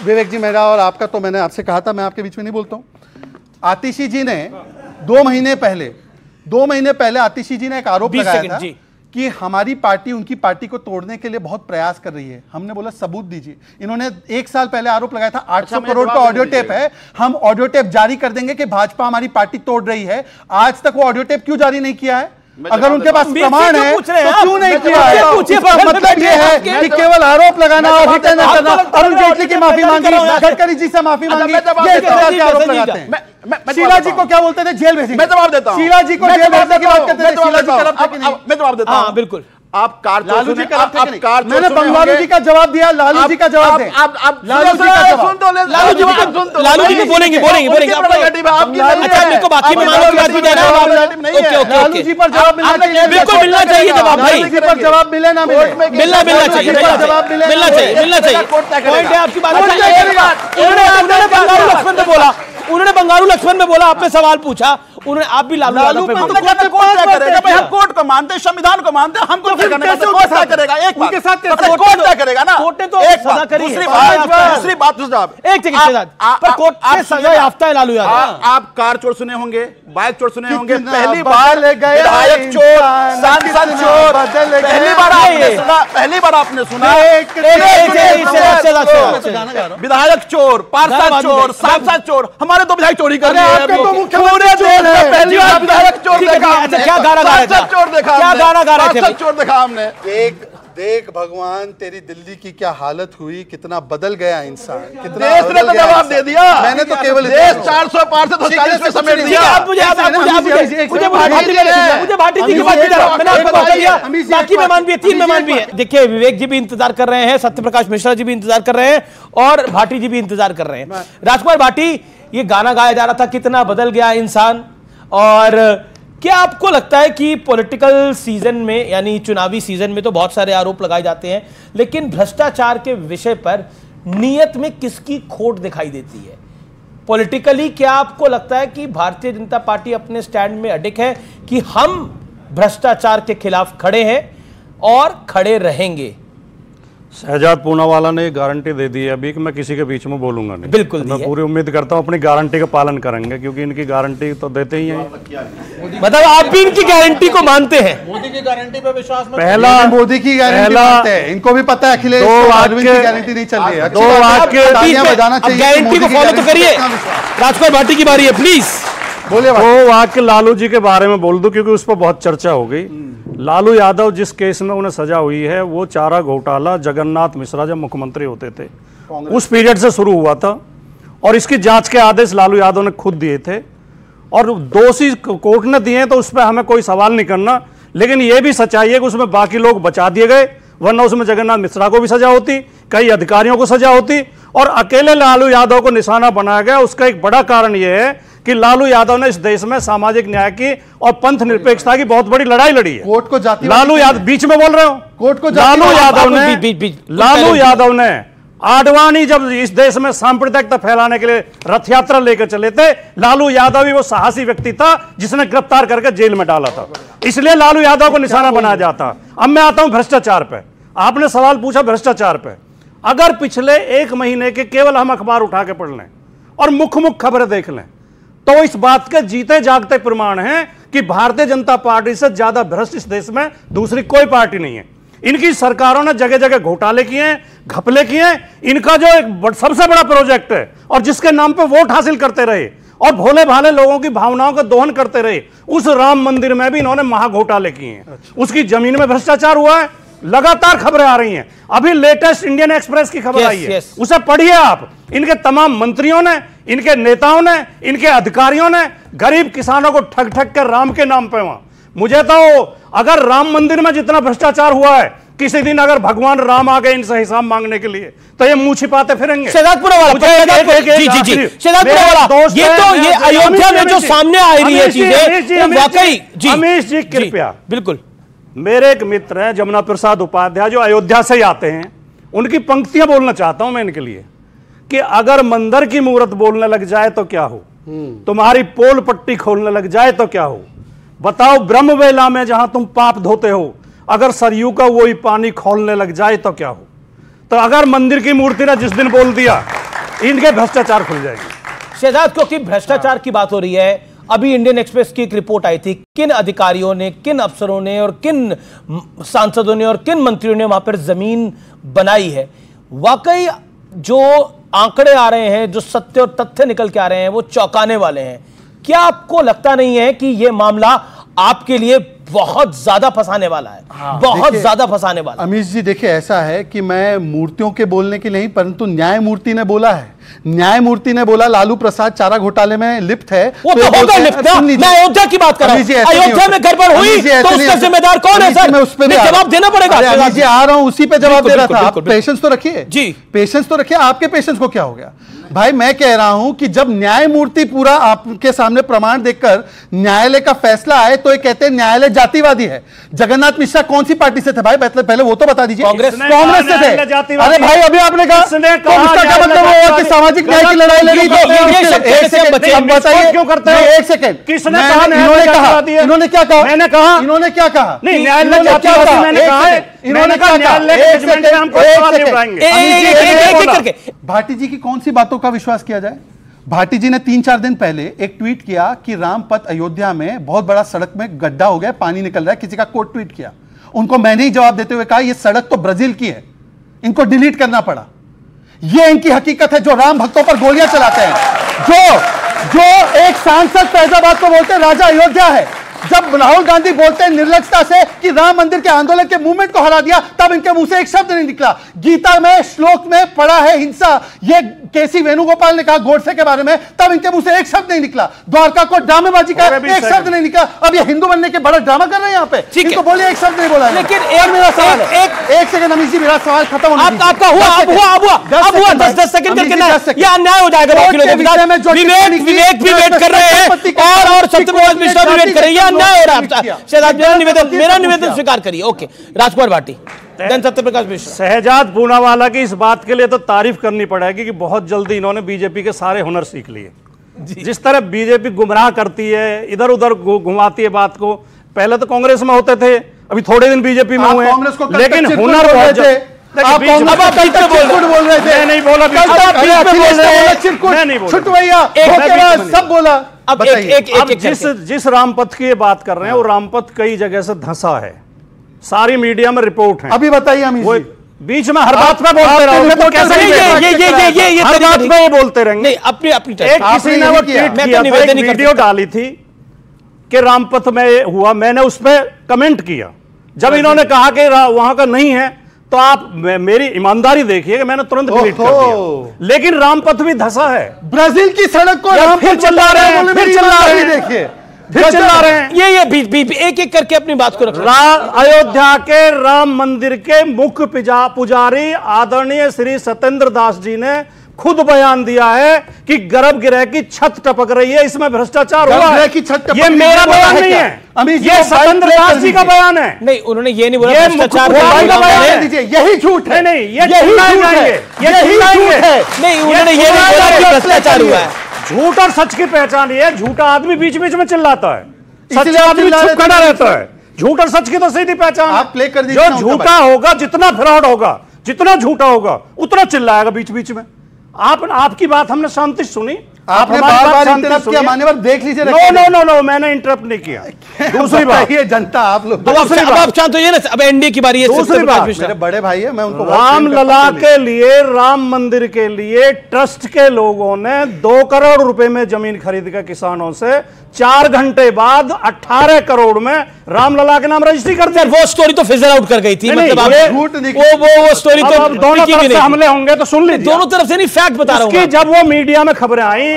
विवेक जी मेरा और आपका तो मैंने आपसे कहा था, मैं आपके बीच में नहीं बोलता हूं। आतिशी जी ने 2 महीने पहले आतिशी जी ने एक आरोप लगाया था कि हमारी पार्टी उनकी पार्टी को तोड़ने के लिए बहुत प्रयास कर रही है। हमने बोला सबूत दीजिए। इन्होंने 1 साल पहले आरोप लगाया था 800 करोड़ का ऑडियो टेप है, हम ऑडियो टेप जारी कर देंगे कि भाजपा हमारी पार्टी तोड़ रही है। आज तक वो ऑडियो टेप क्यों जारी नहीं किया है? अगर उनके पास प्रमाण है तो क्यों नहीं किया है? मतलब ये है कि केवल आरोप लगाना और हिट एंड रन करना। अरुण जेटली की माफी मांगी, गडकरी जी से माफी मांगी, ये आरोप लगाते हैं। शीला जी को क्या बोलते थे? जेल भेजेंगे। मैं जवाब देता हूं। शीला जी को जेल भेजने की बात करते थे। शीला जी करप्ट थे कि नहीं? मैं जवाब देता हूं। बिल्कुल। आप लालू जी का मैंने बंगारू जी का जवाब दिया, लालू जी का जवाब दें। लालू जी का जवाब, लालू जी को बोलेंगे आपको बाकी मेहमानों की बात भी देना है। लालू जी पर जवाब मिलना चाहिए, बिल्कुल मिलना चाहिए जवाब भाई, लालू जी पर जवाब मिले ना मिले, मिलना चाहिए, जवाब मिलना चाहिए। पॉइंट है आपकी बात। उन्होंने बंगारू लक्ष्मण में बोला, उन्होंने बंगारू लक्ष्मण में बोला, आपने सवाल पूछा, उन्होंने आप भी लालू पे कोर्ट करेगा भाई, हम कोर्ट को मानते हैं, संविधान को मानते हैं, हमको क्या करने का? कोर्ट क्या करेगा? एक बात, कोर्ट क्या करेगा ना? कोर्ट ने तो सजा करी है। दूसरी बात एक सेकंड, पर कोर्ट से सजा याफ्ता है लालू यादव। आप कार चोर सुने होंगे, बाइक चोर सुने होंगे, पहली बार विधायक चोर, सांसद चोर, पहली बार आपने सुना विधायक चोर, पार्षद चोर, सांसद चोर। हमारे तो विधायक चोरी कर रहे हैं। पहली बार विधायक चोर देखा हमने, क्या गाना गा रहे थे? चोर देखा, क्या गाना गा रहे थे? चोर देखा हमने। देख भगवान, तेरी दिल्ली की क्या हालत हुई, कितना बदल गया इंसान, कितना देश ने तो जवाब दे दिया। मैंने तो केवल देश 400 पार से 40 में समेट दिया। मुझे भाटी जी की बात मैंने आपको बता दिया, बाकी मेहमान भी है, 3 मेहमान भी है। देखिए, विवेक जी भी इंतजार कर रहे हैं, सत्यप्रकाश मिश्रा जी भी इंतजार कर रहे हैं और भाटी जी भी इंतजार कर रहे हैं। राजकुमार भाटी, ये गाना गाया जा रहा था कितना बदल गया इंसान, और क्या आपको लगता है कि पॉलिटिकल सीजन में, यानी चुनावी सीजन में तो बहुत सारे आरोप लगाए जाते हैं, लेकिन भ्रष्टाचार के विषय पर नीयत में किसकी खोट दिखाई देती है पॉलिटिकली? क्या आपको लगता है कि भारतीय जनता पार्टी अपने स्टैंड में अडिग है कि हम भ्रष्टाचार के खिलाफ खड़े हैं और खड़े रहेंगे? शहजाद पूनावाला ने गारंटी दे दी है अभी कि मैं किसी के बीच में बोलूंगा नहीं। बिल्कुल मैं पूरी उम्मीद करता हूं अपनी गारंटी का पालन करेंगे, क्योंकि इनकी गारंटी तो देते ही हैं। मतलब आप भी इनकी गारंटी को मानते हैं? मोदी की गारंटी पे विश्वास मत। पहला मोदी की गारंटी मानते हैं, इनको भी पता है अखिलेश अरविंद की गारंटी नहीं चल रही है। 2 वाक्य बजाना चाहिए, गारंटी को फॉलो तो करिए। राजकुमार भाटी की बारी है, प्लीज बोले। 2 वाक्य लालू जी के बारे में बोल दूं, क्योंकि उस पर बहुत चर्चा हो गई। लालू यादव जिस केस में उन्हें सजा हुई है, वो चारा घोटाला जगन्नाथ मिश्रा जब मुख्यमंत्री होते थे उस पीरियड से शुरू हुआ था, और इसकी जांच के आदेश लालू यादव ने खुद दिए थे, और दोषी कोर्ट ने दिए हैं, तो उस पर हमें कोई सवाल नहीं करना। लेकिन यह भी सच्चाई है कि उसमें बाकी लोग बचा दिए गए, वरना उसमें जगन्नाथ मिश्रा को भी सजा होती, कई अधिकारियों को सजा होती, और अकेले लालू यादव को निशाना बनाया गया। उसका एक बड़ा कारण यह है कि लालू यादव ने इस देश में सामाजिक न्याय की और पंथ निरपेक्षता की बहुत बड़ी लड़ाई लड़ी है। कोर्ट को जाति लालू यादव, बीच में बोल रहे हो, कोर्ट को लालू यादव ने आडवाणी जब इस देश में सांप्रदायिकता फैलाने के लिए रथ यात्रा लेकर चले थे, लालू यादव ही वो साहसी व्यक्ति था जिसने गिरफ्तार करके जेल में डाला था, इसलिए लालू यादव को निशाना बनाया जाता। अब मैं आता हूं भ्रष्टाचार पे। आपने सवाल पूछा भ्रष्टाचार पे। अगर पिछले 1 महीने के केवल हम अखबार उठा के पढ़ लें और मुख्य खबरें देख लें तो इस बात के जीते जागते प्रमाण हैं कि भारतीय जनता पार्टी से ज्यादा भ्रष्ट इस देश में दूसरी कोई पार्टी नहीं है। इनकी सरकारों ने जगह जगह घोटाले किए हैं, घपले किए हैं। इनका जो एक सबसे बड़ा प्रोजेक्ट है और जिसके नाम पे वोट हासिल करते रहे और भोले भाले लोगों की भावनाओं का दोहन करते रहे, उस राम मंदिर में भी इन्होंने महाघोटाले किए हैं। उसकी जमीन में भ्रष्टाचार हुआ है, लगातार खबरें आ रही हैं। अभी लेटेस्ट इंडियन एक्सप्रेस की खबर आई है, उसे पढ़िए आप। इनके तमाम मंत्रियों ने, इनके नेताओं ने, इनके अधिकारियों ने गरीब किसानों को ठग ठग कर राम के नाम पे वहां। मुझे तो अगर राम मंदिर में जितना भ्रष्टाचार हुआ है, किसी दिन अगर भगवान राम आ गए इनसे हिसाब मांगने के लिए तो ये मुंह छिपाते फिरेंगे। शेदातपुरा वाला, शेदातपुरा वाला, ये अयोध्या में जो सामने आ रही है चीजें, वाकई जी अमीश जी कृपया। बिल्कुल, मेरे एक मित्र हैं जमुना प्रसाद उपाध्याय जो अयोध्या से आते हैं, उनकी पंक्तियां बोलना चाहता हूं मैं इनके लिए कि अगर मंदिर की मूर्त बोलने लग जाए तो क्या हो, तुम्हारी पोल पट्टी खोलने लग जाए तो क्या हो, बताओ ब्रह्मवेला में जहां तुम पाप धोते हो, अगर सरयू का वही पानी खोलने लग जाए तो क्या हो। तो अगर मंदिर की मूर्ति ने जिस दिन बोल दिया, इनके भ्रष्टाचार खुल जाएगी। शहजाद, क्योंकि भ्रष्टाचार की बात हो रही है, अभी इंडियन एक्सप्रेस की एक रिपोर्ट आई थी, किन अधिकारियों ने, किन अफसरों ने और किन सांसदों ने और किन मंत्रियों ने वहां पर जमीन बनाई है। वाकई जो आंकड़े आ रहे हैं, जो सत्य और तथ्य निकल के आ रहे हैं, वो चौंकाने वाले हैं। क्या आपको लगता नहीं है कि यह मामला आपके लिए बहुत ज्यादा फंसाने वाला है? बहुत ज्यादा फंसाने वाला। अमीश जी देखिए, ऐसा है कि मैं मूर्तियों के बोलने के लिए नहीं, परंतु न्यायमूर्ति ने बोला है। न्यायमूर्ति ने बोला लालू प्रसाद चारा घोटाले में लिप्त है। वो तो होगा लिप्त ना, मैं अयोध्या की बात कर रहा हूं। अयोध्या में गड़बड़ हुई तो उसका जिम्मेदार कौन है सर? मैं उस पर जवाब देना पड़ेगा। जी आ रहा हूं, उसी पे जवाब दे रहा था। आप पेशेंस तो रखिए जी, पेशेंस तो रखिए। आपके पेशेंस को क्या हो गया भाई? मैं कह रहा हूं कि जब न्यायमूर्ति पूरा आपके सामने प्रमाण देखकर न्यायालय का फैसला आए तो ये कहते हैं न्यायालय जातिवादी है। जगन्नाथ मिश्रा कौन सी पार्टी से थे भाई? पहले वो तो बता दीजिए। कांग्रेस से थे। अरे भाई अभी आपने कहा उसका क्या मतलब हुआ कि सामाजिक न्याय की लड़ाई लड़ी? एक सेकंड बताइए क्यों करते हैं? एक सेकंड, किसने कहा? इन्होंने क्या कहा? मैंने कहा। इन्होंने क्या कहा? नहीं, न्यायालय जातिवादी मैंने कहा है। इन्होंने कहा न्यायालय के जजमेंट में हम कोई सवाल नहीं उठाएंगे। भाटी जी की कौन सी बातों का विश्वास किया जाए? भाटी जी ने 3-4 दिन पहले एक ट्वीट किया कि रामपथ अयोध्या में बहुत बड़ा सड़क में गड्ढा हो गया, पानी निकल रहा है, किसी का कोट ट्वीट किया। उनको मैंने ही जवाब देते हुए कहा यह सड़क तो ब्राजील की है, इनको डिलीट करना पड़ा। यह इनकी हकीकत है जो राम भक्तों पर गोलियां चलाते हैं। जो एक सांसद फैजाबाद को बोलते हैं राजा अयोध्या है, जब राहुल गांधी बोलते हैं निर्लजता से कि राम मंदिर के आंदोलन के मूवमेंट को हरा दिया, तब इनके मुंह से एक शब्द नहीं निकला। गीता में श्लोक में पढ़ा है हिंसा, ये केसी वेणुगोपाल ने कहा गोडसे के बारे में, तब इनके मुंह से एक शब्द नहीं निकला। द्वारका को ड्रामेबाजी का एक शब्द नहीं निकला। अब ये हिंदू बनने के बड़ा ड्रामा कर रहे हैं यहाँ पे। इनको बोलिए एक शब्द नहीं बोला। लेकिन एक मेरा सवाल है, एक सेकंड अमीश जी, मेरा सवाल खत्म होने दीजिए। आपका हुआ 10 सेकंड करके ना, ये अन्याय हो जाएगा। विवेक भी वेट कर रहे हैं और सत्यप्रकाश मिश्रा भी वेट कर रहे हैं। अन्याय हो रहा है। मेरा निवेदन स्वीकार करिए। ओके, राजकुमार भाटी, सत्यप्रकाश मिश्रा। शहजाद पूनावाला की इस बात के लिए तो तारीफ करनी पड़ेगी कि बहुत जल्दी इन्होंने बीजेपी के सारे हुनर सीख लिए। जिस तरह बीजेपी गुमराह करती है, इधर उधर घुमाती है बात को। पहले तो कांग्रेस में होते थे, अभी थोड़े दिन बीजेपी में हुए, लेकिन हुनर बहुत थे। आप बोल रहे थे, नहीं बोला, सब बोला। अब जिस रामपथ की बात कर रहे हैं, वो रामपथ कई जगह से धंसा है, सारी मीडिया में रिपोर्ट है। अभी बताइए अमीश जी, बीच में हर बात में बोलते रहोगे तो कैसे? ये हर बात में ये बोलते रहेंगे। नहीं, अपनी किसी ने वो ट्वीट किया था, एक वीडियो डाली थी कि रामपथ में हुआ, मैंने उस पर कमेंट किया। जब इन्होंने कहा कि वहां का नहीं है तो आप मेरी ईमानदारी देखिए कि मैंने तुरंत डिलीट कर दिया। लेकिन रामपथ भी धंसा है। ब्राजील की सड़क को फिर चिल्ला रहे हैं, फिर चिल्ला रहे हैं, देखिए फिर चिल्ला रहे हैं। ये बीच एक एक करके अपनी बात को रख। अयोध्या के राम मंदिर के मुख्य पुजारी आदरणीय श्री सत्येंद्र दास जी ने खुद बयान दिया है कि गर्भगृह की छत टपक रही है, इसमें भ्रष्टाचार हुआ है। ये मेरा बयान नहीं है, ये सत्येंद्र दास जी का बयान है। नहीं, उन्होंने ये नहीं बोला भ्रष्टाचार का बयान है। यही झूठ है। नहीं, ये यही झूठ है। नहीं, उन्होंने ये नहीं बोला कि भ्रष्टाचार हुआ है। झूठ और सच की पहचान ये है, झूठा आदमी बीच बीच में चिल्लाता है, सच्चा आदमी चुप खड़ा रहता है। झूठ और सच की तो सीधी पहचान आप प्ले कर दीजिए। जो झूठा होगा, जितना फ्रॉड होगा, जितना झूठा होगा, उतना चिल्लाएगा बीच बीच में। आपकी बात हमने शांति सुनी, आपने बार-बार इंटरप्ट किया, मान्यवर देख लीजिए। नो, मैंने इंटरप्ट नहीं किया। दूसरी बात, ये जनता आप लोग अब शांत होइए ना। अब एनडीए की बारी है। दूसरी बात, मेरे बड़े भाई है, मैं उनको रामलला के लिए, राम मंदिर के लिए ट्रस्ट के लोगों ने 2 करोड़ रुपए में जमीन खरीद कर किसानों से 4 घंटे बाद 18 करोड़ में रामलला के नाम रजिस्ट्री कर दी। वो स्टोरी तो फिजर आउट कर गई थी। मतलब वो स्टोरी तो दोनों तरफ से हमले होंगे तो सुन लीजिए। दोनों तरफ से नहीं, फैक्ट बता रहा हूं। जब वो मीडिया में खबरें आई,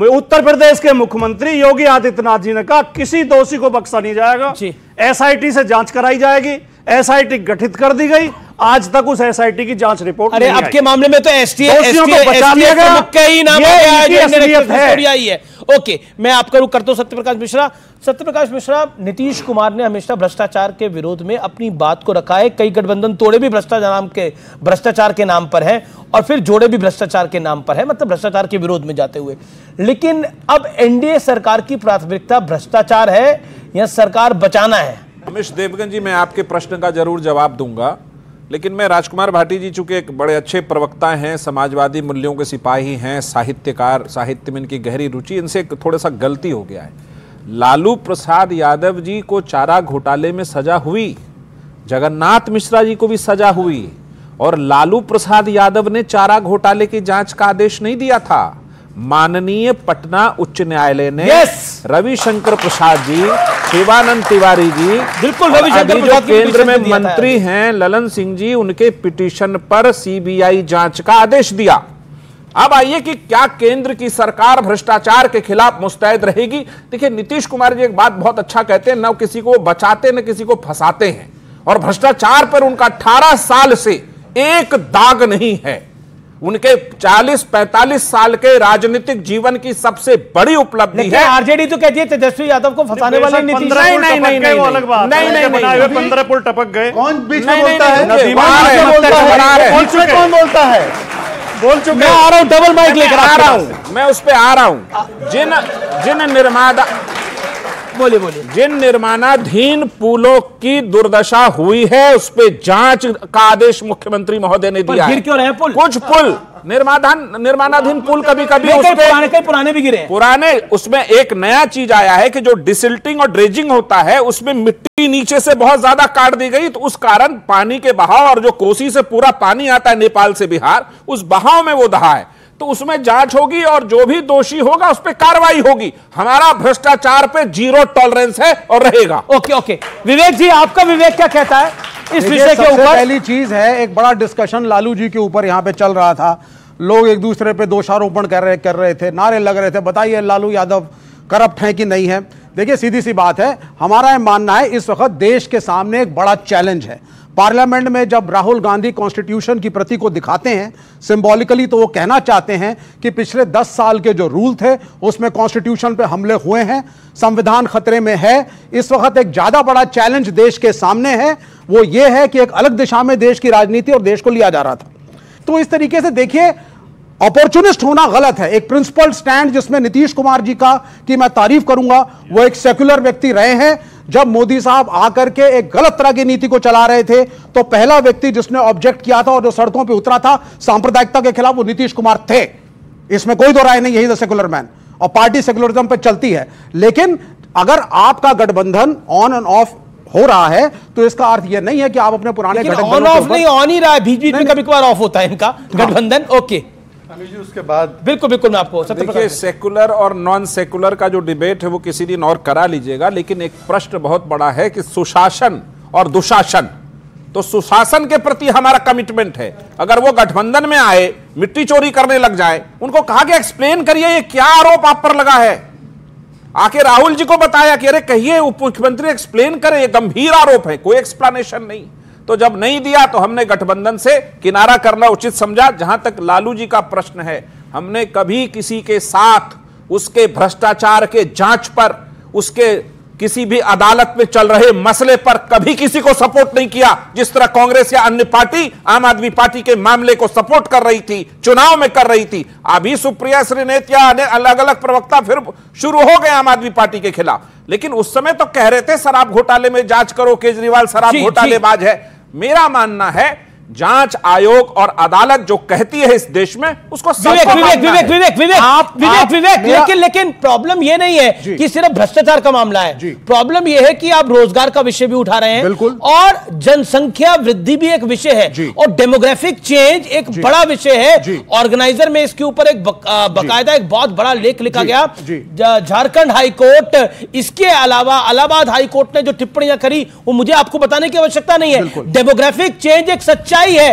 उत्तर प्रदेश के मुख्यमंत्री योगी आदित्यनाथ जी ने कहा किसी दोषी को बख्शा नहीं जाएगा, एसआईटी से जांच कराई जाएगी। एसआईटी गठित कर दी गई, आज तक उस एसआईटी की जांच रिपोर्ट अरे आपके मामले में तो एसटीएफ है। ओके, मैं आपका रुख करता हूं सत्यप्रकाश मिश्रा। सत्यप्रकाश मिश्रा, नीतीश कुमार ने हमेशा भ्रष्टाचार के विरोध में अपनी बात को रखा है। कई गठबंधन तोड़े भी भ्रष्टाचार के नाम पर है, और फिर जोड़े भी भ्रष्टाचार के नाम पर है, मतलब भ्रष्टाचार के विरोध में जाते हुए। लेकिन अब एनडीए सरकार की प्राथमिकता भ्रष्टाचार है या सरकार बचाना है? अमीश देवगन जी, मैं आपके प्रश्न का जरूर जवाब दूंगा, लेकिन मैं राजकुमार भाटी जी चूंकि एक बड़े अच्छे प्रवक्ता हैं, समाजवादी मूल्यों के सिपाही हैं, साहित्यकार, साहित्य में इनकी गहरी रुचि, इनसे थोड़ा सा गलती हो गया है। लालू प्रसाद यादव जी को चारा घोटाले में सजा हुई, जगन्नाथ मिश्रा जी को भी सजा हुई, और लालू प्रसाद यादव ने चारा घोटाले की जांच का आदेश नहीं दिया था। माननीय पटना उच्च न्यायालय ने रविशंकर प्रसाद जी, शिवानंद तिवारी जी, बिल्कुल रविशंकर प्रसाद केंद्र में मंत्री हैं ललन सिंह जी, उनके पिटीशन पर सीबीआई जांच का आदेश दिया। अब आइए कि क्या केंद्र की सरकार भ्रष्टाचार के खिलाफ मुस्तैद रहेगी? देखिए, नीतीश कुमार जी एक बात बहुत अच्छा कहते हैं, न किसी को बचाते न किसी को फंसाते हैं, और भ्रष्टाचार पर उनका 18 साल से एक दाग नहीं है। उनके 40-45 साल के राजनीतिक जीवन की सबसे बड़ी उपलब्धि है। आरजेडी तो कहती है तेजस्वी यादव को फंसाने वाले नीतीश। नहीं, 15 पुल टपक गए। कौन बीच में बोलता है? कौन बोलता है? बोल चुके। मैं आ रहा हूं, डबल माइक लेकर आ रहा हूं, मैं उस पे आ रहा हूं। जिन निर्माणाधीन पुलों की दुर्दशा हुई है, उस पे जांच का आदेश मुख्यमंत्री महोदय ने दिया है। क्यों रहे पुल? कुछ पुल निर्माणाधीन पुल कभी पुराने भी गिरे, पुराने। उसमें एक नया चीज आया है कि जो डिसिल्टिंग और ड्रेजिंग होता है, उसमें मिट्टी नीचे से बहुत ज्यादा काट दी गई, तो उस कारण पानी के बहाव, और जो कोसी से पूरा पानी आता है नेपाल से बिहार, उस बहाव में वो दहा है। तो उसमें जांच होगी और जो भी दोषी होगा उस पर कार्रवाई होगी। हमारा भ्रष्टाचार पे 0 टॉलरेंस है और रहेगा। ओके। विवेक जी, आपका विवेक क्या कहता है इस विषय के ऊपर? पहली चीज है, एक बड़ा डिस्कशन लालू जी के ऊपर यहाँ पे चल रहा था, लोग एक दूसरे पे दोषारोपण कर रहे थे, नारे लग रहे थे, बताइए लालू यादव करप्ट है कि नहीं है। देखिए, सीधी सी बात है, हमारा यह मानना है इस वक्त देश के सामने एक बड़ा चैलेंज है। पार्लियामेंट में जब राहुल गांधी कॉन्स्टिट्यूशन की प्रति को दिखाते हैं सिंबॉलिकली, तो वो कहना चाहते हैं कि पिछले 10 साल के जो रूल थे उसमें कॉन्स्टिट्यूशन पे हमले हुए हैं, संविधान खतरे में है। इस वक्त एक ज्यादा बड़ा चैलेंज देश के सामने है, वो ये है कि एक अलग दिशा में देश की राजनीति और देश को लिया जा रहा था। तो इस तरीके से देखिए, अपॉर्चुनिस्ट होना गलत है। एक प्रिंसिपल स्टैंड जिसमें नीतीश कुमार जी का की मैं तारीफ करूंगा, वो एक सेक्युलर व्यक्ति रहे हैं। जब मोदी साहब आकर के एक गलत तरह की नीति को चला रहे थे, तो पहला व्यक्ति जिसने ऑब्जेक्ट किया था और जो सड़कों पे उतरा था सांप्रदायिकता के खिलाफ, वो नीतीश कुमार थे। इसमें कोई दो राय नहीं, यही द सेक्युलर मैन, और पार्टी सेक्युलरिज्म पे चलती है। लेकिन अगर आपका गठबंधन ऑन एंड ऑफ हो रहा है, तो इसका अर्थ यह नहीं है कि आप अपने पुराने गठबंधन ऑन ऑफ नहीं, ऑन ही रहा है, बीच में कभी कभार ऑफ होता है इनका गठबंधन। ओके, उसके बाद बिल्कुल मैं आपको देखिए, सेकुलर और नॉन सेकुलर का जो डिबेट है वो किसी दिन और करा लीजिएगा, लेकिन एक प्रश्न बहुत बड़ा है कि सुशासन और दुशासन। तो सुशासन के प्रति हमारा कमिटमेंट है। अगर वो गठबंधन में आए, मिट्टी चोरी करने लग जाए, उनको कहा कि एक्सप्लेन करिए ये क्या आरोप आप पर लगा है। आके राहुल जी को बताया कि अरे कहिए, उप मुख्यमंत्री एक्सप्लेन करे, ये गंभीर आरोप है, कोई एक्सप्लेनेशन नहीं। तो जब नहीं दिया तो हमने गठबंधन से किनारा करना उचित समझा। जहां तक लालू जी का प्रश्न है, हमने कभी किसी के साथ उसके भ्रष्टाचार के जांच पर, उसके किसी भी अदालत में चल रहे मसले पर कभी किसी को सपोर्ट नहीं किया। जिस तरह कांग्रेस या अन्य पार्टी आम आदमी पार्टी के मामले को सपोर्ट कर रही थी, चुनाव में कर रही थी। अभी सुप्रिया श्रीनेत या अलग अलग प्रवक्ता फिर शुरू हो गए आम आदमी पार्टी के खिलाफ, लेकिन उस समय तो कह रहे थे शराब घोटाले में जांच करो, केजरीवाल शराब घोटालेबाज है। मेरा मानना है जांच आयोग और अदालत जो कहती है इस देश में उसको विवेक, लेकिन प्रॉब्लम यह नहीं है कि सिर्फ भ्रष्टाचार का मामला है। प्रॉब्लम यह है कि आप रोजगार का विषय भी उठा रहे हैं, बिल्कुल, और जनसंख्या वृद्धि भी एक विषय है, और डेमोग्राफिक चेंज एक बड़ा विषय है। ऑर्गेनाइजर में इसके ऊपर एक बकायदा एक बहुत बड़ा लेख लिखा गया। झारखंड हाईकोर्ट, इसके अलावा इलाहाबाद हाईकोर्ट ने जो टिप्पणियां करी वो मुझे आपको बताने की आवश्यकता नहीं है। डेमोग्राफिक चेंज एक सच्चाई है।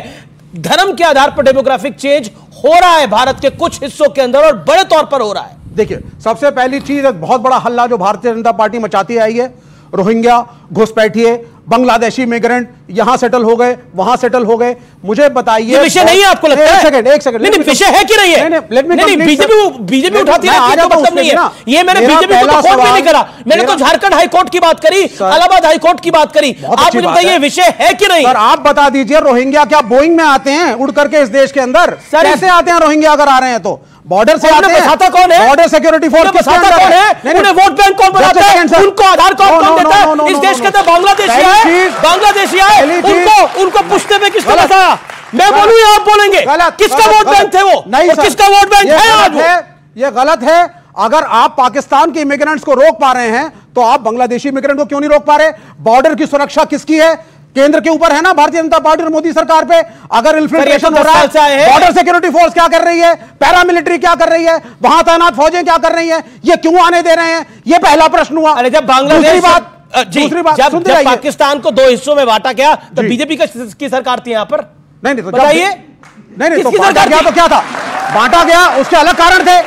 धर्म के आधार पर डेमोग्राफिक चेंज हो रहा है भारत के कुछ हिस्सों के अंदर, और बड़े तौर पर हो रहा है। देखिए, सबसे पहली चीज, एक बहुत बड़ा हल्ला जो भारतीय जनता पार्टी मचाती आई है, रोहिंग्या, घुसपैठिए, बांग्लादेशी इमिग्रेंट यहां सेटल हो गए, वहां सेटल हो गए। मुझे बताइए, विषय नहीं है आपको लगता है? एक सेकंड, नहीं, विषय है कि नहीं है? नहीं, बीजेपी उठाती है, मतलब नहीं है ये। मैंने बीजेपी को तो कोर्ट में नहीं करा, मैंने तो झारखंड हाईकोर्ट की बात करी, इलाहाबाद हाईकोर्ट की बात करी। आप मुझे बताइए विषय है कि नहीं? सर आप बता दीजिए, रोहिंग्या क्या बोइंग में आते हैं उड़ करके इस देश के अंदर? कैसे आते हैं रोहिंग्या अगर आ रहे हैं तो? बॉर्डर से आते हैं। बसाता कौन है? बॉर्डर सिक्योरिटी फोर्स बसाता कौन है? उन्हें वोट बैंक कौन बनाता है? उनको आधार कार्ड कौन देता है? इस देश के अंदर बांग्लादेशी आए, उनको पूछते हुए किसको बताया? मैं बोलूं या आप बोलेंगे? किसका वोट बैंक थे वो? नहीं, किसका वोट बैंक है आज? ये गलत है। अगर आप पाकिस्तान के इमिग्रेंट्स को रोक पा रहे हैं तो आप बांग्लादेशी इमिग्रेंट को क्यों नहीं रोक पा रहे? बॉर्डर की सुरक्षा किसकी है? केंद्र के ऊपर है ना, भारतीय जनता पार्टी और मोदी सरकार पे। अगर इन्फिल्ट्रेशन हो रहा है, बॉर्डर सिक्योरिटी फोर्स क्या कर रही है? पैरामिलिट्री क्या कर रही है? वहां तैनात फौजें क्या कर रही हैं? ये क्यों आने दे रहे हैं? ये पहला प्रश्न हुआ। अरे जब बांग्लादेश, दूसरी बात, जब पाकिस्तान को दो हिस्सों में बांटा गया तो बीजेपी की सरकार थी यहां पर। नहीं, तो बताइए, नहीं, तो बांटा गया तो क्या था? बांटा गया, उसके अलग कारण थे।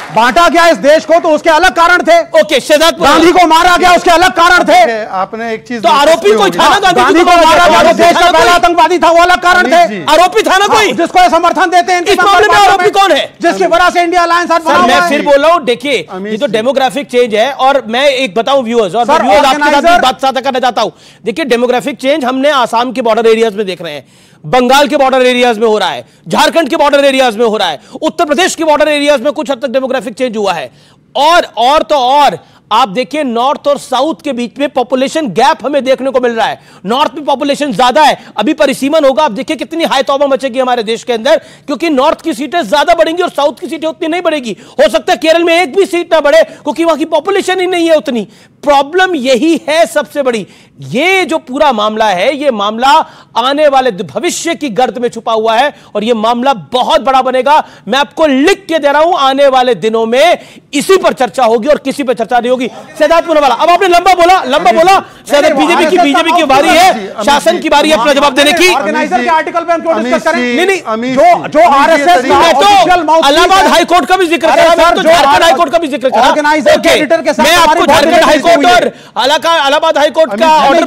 बांटा गया इस देश को तो उसके अलग कारण थे। ओके, शहजाद गांधी को मारा गया, उसके अलग कारण थे। आपने एक चीज तो आरोपी कोई था ना, गांधी को मारा गया, देश का पहला आतंकवादी था, वो अलग कारण थे। आरोपी था ना कोई, जिसको समर्थन देते हैं। इस मामले में आरोपी कौन है? जिसकी वजह से इंडिया अलायंस मैं फिर बोल रहा हूं, देखिए ये तो डेमोग्राफिक चेंज है, और मैं एक बताऊं व्यूअर्स, और व्यूअर्स आपके साथ बात साझा करना चाहता हूं। देखिए, डेमोग्राफिक चेंज हमने आसाम के बॉर्डर एरियाज में देख रहे हैं, बंगाल के बॉर्डर एरियाज में हो रहा है, झारखंड के बॉर्डर एरियाज में हो रहा है, उत्तर प्रदेश के बॉर्डर एरियाज में कुछ हद तक डेमोग्राफिक चेंज हुआ है। और तो और आप देखिए, नॉर्थ और साउथ के बीच में पॉपुलेशन गैप हमें देखने को मिल रहा है। नॉर्थ में पॉपुलेशन ज्यादा है, अभी परिसीमन होगा, आप देखिए कितनी हाई तौबा मचेगी हमारे देश के अंदर, क्योंकि नॉर्थ की सीटें ज्यादा बढ़ेंगी और साउथ की सीटें उतनी नहीं बढ़ेगी। हो सकता है केरल में एक भी सीट ना बढ़े, क्योंकि वहां की पॉपुलेशन ही नहीं है उतनी। प्रॉब्लम यही है सबसे बड़ी। ये जो पूरा मामला है, ये मामला आने वाले भविष्य की गर्द में छुपा हुआ है, और ये मामला बहुत बड़ा बनेगा। मैं आपको लिख के दे रहा हूं, आने वाले दिनों में इसी पर चर्चा होगी और किसी पर चर्चा नहीं होगी। शहजाद पूनावाला, अब आपने लंबा बोला। शहजाद, बीजेपी की बारी है, शासन की बारी है अपना जवाब देने की। ऑर्गेनाइजर के आर्टिकल पे हम क्यों डिस्कस करें? नहीं, जो आरएसएस का ऑफिशियल माउथपीस, इलाहाबाद हाईकोर्ट का भी जिक्र करा, मैं तो झारखंड हाईकोर्ट का भी जिक्र करा। ऑर्गेनाइजर के एडिटर के साथ मैं आपको झारखंड हाईकोर्ट और इलाहाबाद हाईकोर्ट का ऑर्डर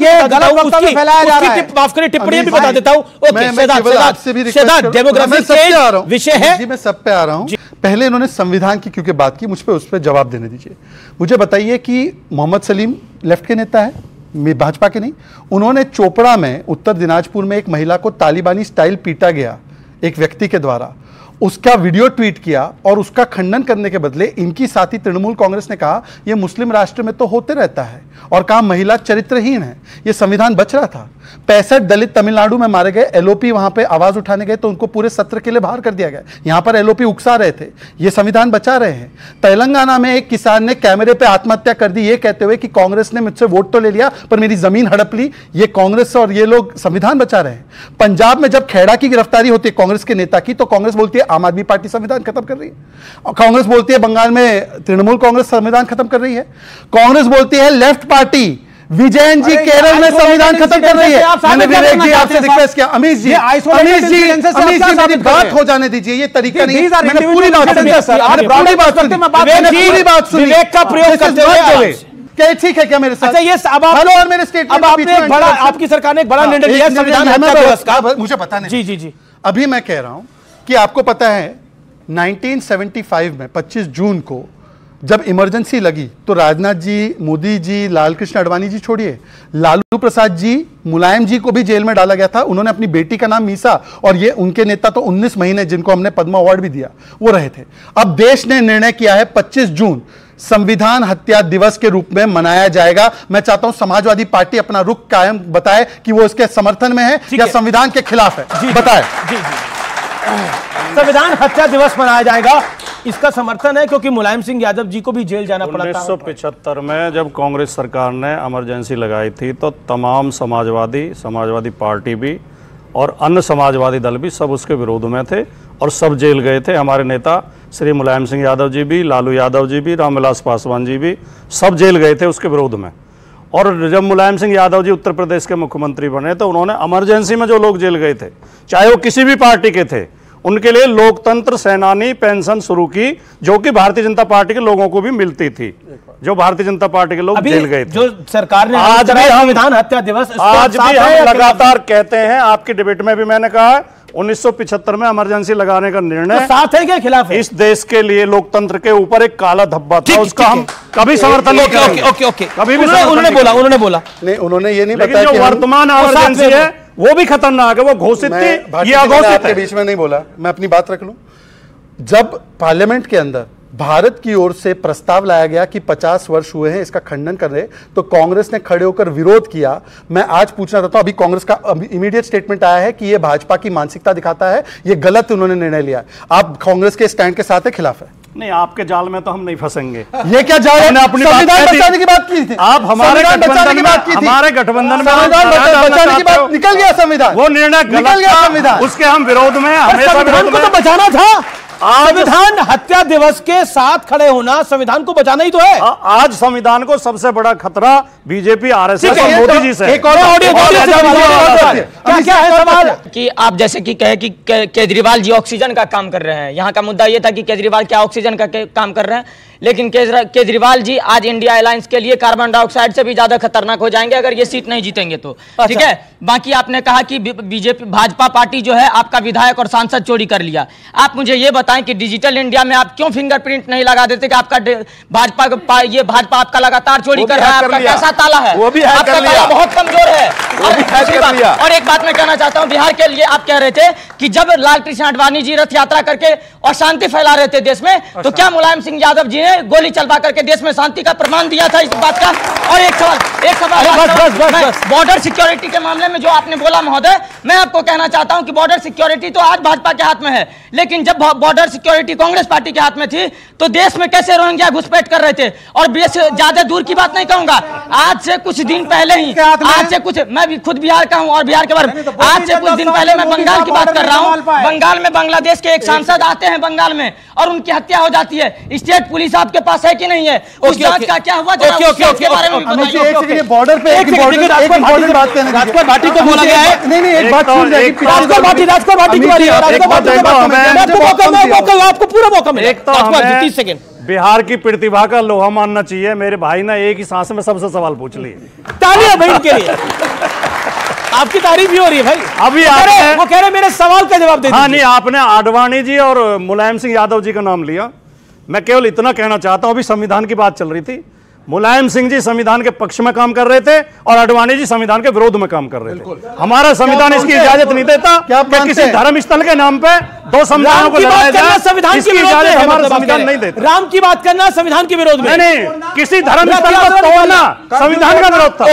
माफ करिए, टिप्पणी भी बता देता हूं। शहजाद, डेमोग्राफिक चेंज विषय है, मैं सब पे आ रहा हूं। पहले इन्होंने संविधान की क्योंकि बात की, मुझ पे उस पर जवाब देने दीजिए। मुझे बताइए कि मोहम्मद सलीम लेफ्ट के नेता है, भाजपा के नहीं। उन्होंने चोपड़ा में, उत्तर दिनाजपुर में एक महिला को तालिबानी स्टाइल पीटा गया एक व्यक्ति के द्वारा, उसका वीडियो ट्वीट किया, और उसका खंडन करने के बदले इनकी साथी तृणमूल कांग्रेस ने कहा यह मुस्लिम राष्ट्र में तो होते रहता है, और कहा महिला चरित्रहीन है। यह संविधान बच रहा था। 65 दलित तमिलनाडु में मारे गए, एलओपी वहां पे आवाज उठाने गए तो उनको पूरे सत्र के लिए बाहर कर दिया गया। यहां पर एलओपी उकसा रहे थे, ये संविधान बचा रहे हैं। तेलंगाना में एक किसान ने कैमरे पे आत्महत्या कर दी, ये कहते हुए कि कांग्रेस ने मुझसे वोट तो ले लिया पर मेरी जमीन हड़प ली। ये कांग्रेस और ये लोग संविधान बचा रहे हैं। पंजाब में जब खेड़ा की गिरफ्तारी होती है कांग्रेस के नेता की, तो कांग्रेस बोलती है आम आदमी पार्टी संविधान खत्म कर रही है, और कांग्रेस बोलती है बंगाल में तृणमूल कांग्रेस संविधान खत्म कर रही है। कांग्रेस बोलती है लेफ्ट पार्टी विजयन जी केरल में संविधान खत्म कर रही है। मैंने विवेक जी आपसे रिक्वेस्ट किया, अमीश जी मेरी बात हो जाने दीजिए, ये तरीका नहीं है। मैंने पूरी बात सुनी, विवेक का प्रयोग करते हुए क्या ठीक है क्या मेरे साथ? अच्छा, ये अब आप हेलो और मेरे स्टेटमेंट, अब आपने एक बड़ा, आपकी सरकार ने एक बड़ा निर्णय लिया संविधान हत्या दिवस का, मुझे पता नहीं। जी जी जी, अभी मैं कह रहा हूं कि आपको पता है 1975 में 25 जून को जब इमरजेंसी लगी तो राजनाथ जी, मोदी जी, लालकृष्ण आडवाणी जी छोड़िए, लालू प्रसाद जी, मुलायम जी को भी जेल में डाला गया था। उन्होंने अपनी बेटी का नाम मीसा, और ये उनके नेता तो 19 महीने जिनको हमने पद्म अवार्ड भी दिया वो रहे थे। अब देश ने निर्णय किया है 25 जून संविधान हत्या दिवस के रूप में मनाया जाएगा। मैं चाहता हूं समाजवादी पार्टी अपना रुख कायम बताए कि वो इसके समर्थन में है या संविधान के खिलाफ है, बताए। संविधान हत्या दिवस मनाया जाएगा, इसका समर्थन है क्योंकि मुलायम सिंह यादव जी को भी जेल जाना पड़ा था। 1975 में जब कांग्रेस सरकार ने इमरजेंसी लगाई थी तो तमाम समाजवादी पार्टी भी और अन्य समाजवादी दल भी सब उसके विरोध में थे और सब जेल गए थे। हमारे नेता श्री मुलायम सिंह यादव जी भी, लालू यादव जी भी, रामविलास पासवान जी भी सब जेल गए थे उसके विरोध में। और जब मुलायम सिंह यादव जी उत्तर प्रदेश के मुख्यमंत्री बने तो उन्होंने इमरजेंसी में जो लोग जेल गए थे, चाहे वो किसी भी पार्टी के थे, उनके लिए लोकतंत्र सेनानी पेंशन शुरू की, जो कि भारतीय जनता पार्टी के लोगों को भी मिलती थी, जो भारतीय जनता पार्टी के लोग जेल गए थे। जो सरकार ने आज भी संविधान हत्या दिवस, आज भी हम लगातार कहते हैं, आपकी डिबेट में भी मैंने कहा 1975 में इमरजेंसी लगाने का निर्णय साथ है क्या खिलाफ है? इस देश के लिए लोकतंत्र के ऊपर एक काला धब्बा था, उसका हम कभी समर्थन नहीं करेंगे। ओके, कभी भी उन्होंने बोला नहीं, उन्होंने ये नहीं बताया कि वर्तमान इमरजेंसी है वो भी खतरनाक है, वो घोषित थी, ये अघोषित है। बीच में नहीं बोला, मैं अपनी बात रख लूं। जब पार्लियामेंट के अंदर भारत की ओर से प्रस्ताव लाया गया कि 50 वर्ष हुए हैं इसका खंडन कर रहे, तो कांग्रेस ने खड़े होकर विरोध किया। मैं आज पूछना चाहता हूं, अभी कांग्रेस का इमीडिएट स्टेटमेंट आया है कि यह भाजपा की मानसिकता दिखाता है, यह गलत उन्होंने निर्णय लिया। आप कांग्रेस के स्टैंड के साथ है, खिलाफ है? नहीं, आपके जाल में तो हम नहीं फंसेंगे। ये क्या जाल है? संविधान बचाने की बात की थी आप, हमारे गठबंधन की बात की थी, हमारे गठबंधन में बचाने की बात, निकल गया संविधान, वो निर्णय निकल गया संविधान, उसके हम विरोध में, हमेशा संविधान को तो बचाना था। संविधान हत्या दिवस के साथ खड़े होना संविधान को बचाना ही तो है। आज संविधान को सबसे बड़ा खतरा बीजेपी, आरएसएस और मोदी जी से। एक और क्या है सवाल कि आप जैसे कि कहे कि केजरीवाल जी ऑक्सीजन का काम कर रहे हैं, यहाँ का मुद्दा ये था कि केजरीवाल क्या ऑक्सीजन का काम कर रहे हैं, लेकिन केजरीवाल जी आज इंडिया अलायंस के लिए कार्बन डाइऑक्साइड से भी ज्यादा खतरनाक हो जाएंगे अगर ये सीट नहीं जीतेंगे तो। ठीक है, बाकी आपने कहा कि बीजेपी भाजपा पार्टी जो है आपका विधायक और सांसद चोरी कर लिया। आप मुझे ये बताएं कि डिजिटल इंडिया में आप क्यों फिंगरप्रिंट नहीं लगा देते कि आपका भाजपा आपका लगातार चोरी कर रहा है, आपका कैसा ताला है? वो भी हैक कर लिया, बहुत कमजोर है। और एक बात मैं कहना चाहता हूं, बिहार के लिए आप कह रहे थे कि जब लालकृष्ण आडवाणी जी रथ यात्रा करके अशांति फैला रहे थे देश में, तो क्या मुलायम सिंह यादव जी ने गोली चलवा करके देश में शांति का प्रमाण दिया था इस बात का? और एक सवाल बॉर्डर सिक्योरिटी के मामले में जो आपने बोला महोदय, मैं आपको कहना चाहता हूं कि बॉर्डर सिक्योरिटी तो आज भाजपा के हाथ में है, लेकिन जब बॉर्डर सिक्योरिटी कांग्रेस पार्टी के हाथ में थी तो देश में कैसे रोहिंग्या घुसपैठ कर रहे थे। और ज्यादा दूर की बात नहीं कहूंगा, आज से कुछ दिन पहले ही, मैं भी खुद बिहार का हूं और बिहार के बारे में, आज से कुछ दिन पहले मैं बंगाल की बात कर रहा हूं। बंगाल में बांग्लादेश के एक सांसद आते हैं बंगाल में और उनकी हत्या हो जाती है। स्टेट पुलिस आपके पास है कि नहीं है? उस जांच का क्या हुआ? बॉर्डर पे एक बात कहने राजकोट भाटी को बोला गया है। नहीं, एक बात सुन जाएगी। राजकोट भाटी की बारी है। आपको पूरा मौका मिले। 30 सेकंड। बिहार की प्रतिभा का लोहा मानना चाहिए। मेरे भाई ने एक ही सांस में सबसे सवाल पूछ लिए। तालियां भाई इनके लिए। आपकी तारीफ भी हो रही है भाई। अभी वो कह रहे मेरे सवाल का जवाब दे। हाँ नहीं, आपने आडवाणी जी और मुलायम सिंह यादव जी का नाम लिया। मैं केवल इतना कहना चाहता हूं, अभी संविधान की बात चल रही थी, मुलायम सिंह जी संविधान के पक्ष में काम कर रहे थे और आडवाणी जी संविधान के विरोध में काम कर रहे थे। हमारा संविधान इसकी इजाजत नहीं देता कि किसी धर्म स्थल के नाम पे दो संविधानों को लगाया जाए। संविधान की इजाजत हमारा संविधान नहीं देता। राम की बात करना संविधान के विरोध में नहीं, किसी धर्म स्थल को तोड़ना संविधान का विरोध था।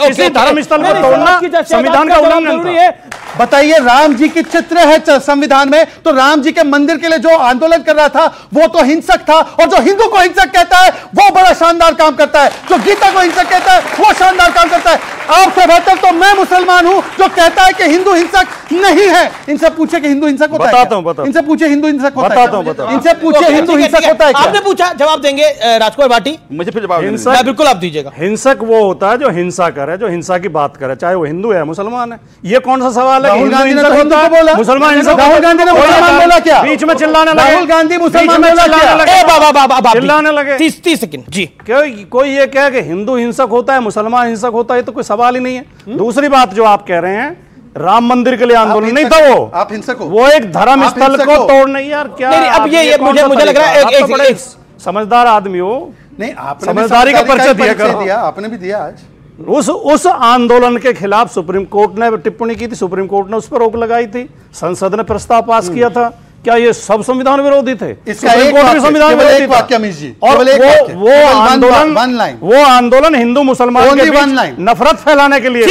किसी धर्म स्थल को तोड़ना संविधान का उल्लंघन था। बताइए, राम जी की चित्र है संविधान में, तो राम जी के मंदिर के लिए जो आंदोलन कर रहा था वो तो हिंसक था, और जो हिंदू को हिंसक कहता है वो बड़ा शानदार काम करता है, जो गीता को हिंसक कहता है वो शानदार काम करता है। आपसे बेहतर तो मैं मुसलमान हूं जो कहता है कि हिंदू हिंसक नहीं है। इनसे पूछे कि हिंदू हिंसक होता है बताता हूं, इनसे पूछे हिंदू हिंसक होता है बताता हूं। इनसे पूछे हिंदू हिंसक होता है। आपने पूछा, जवाब देंगे राजकुमार भाटी? मुझे फिर जवाब हिंसक बिल्कुल आप दीजिएगा। हिंसक वो होता है जो हिंसा करे, जो हिंसा की बात करे, चाहे वो हिंदू है मुसलमान है। ये कौन सा सवाल है? राहुल गांधी ने तो हिंदू को बोला, मुसलमान हिंसक। राहुल गांधी ने मुसलमान बोला क्या? बीच में चिल्लाने लगे। राहुल गांधी मुसलमान बोला क्या? चिल्लाने लगे। 30 सेकंड जी। कोई ये कहे कि हिंदू हिंसक होता है, मुसलमान हिंसक होता है, तो कोई सवाल ही नहीं है। दूसरी बात जो आप कह रहे हैं, राम मंदिर के लिए आंदोलन नहीं था वो, आप हिंसक हो, वो एक धर्म स्थल को तोड़ने। यार क्या अब ये मुझे लग रहा है एक समझदार आदमी हो, नहीं आपने समझदारी का परिचय दिया, आपने भी दिया आज। उस आंदोलन के खिलाफ सुप्रीम कोर्ट ने टिप्पणी की थी, सुप्रीम कोर्ट ने उस पर रोक लगाई थी, संसद ने प्रस्ताव पास किया था। क्या ये सब संविधान विरोधी थे? इसका एक संविधान विरोधी था। और वो आंदोलन हिंदू मुसलमान के बीच नफरत फैलाने के लिए।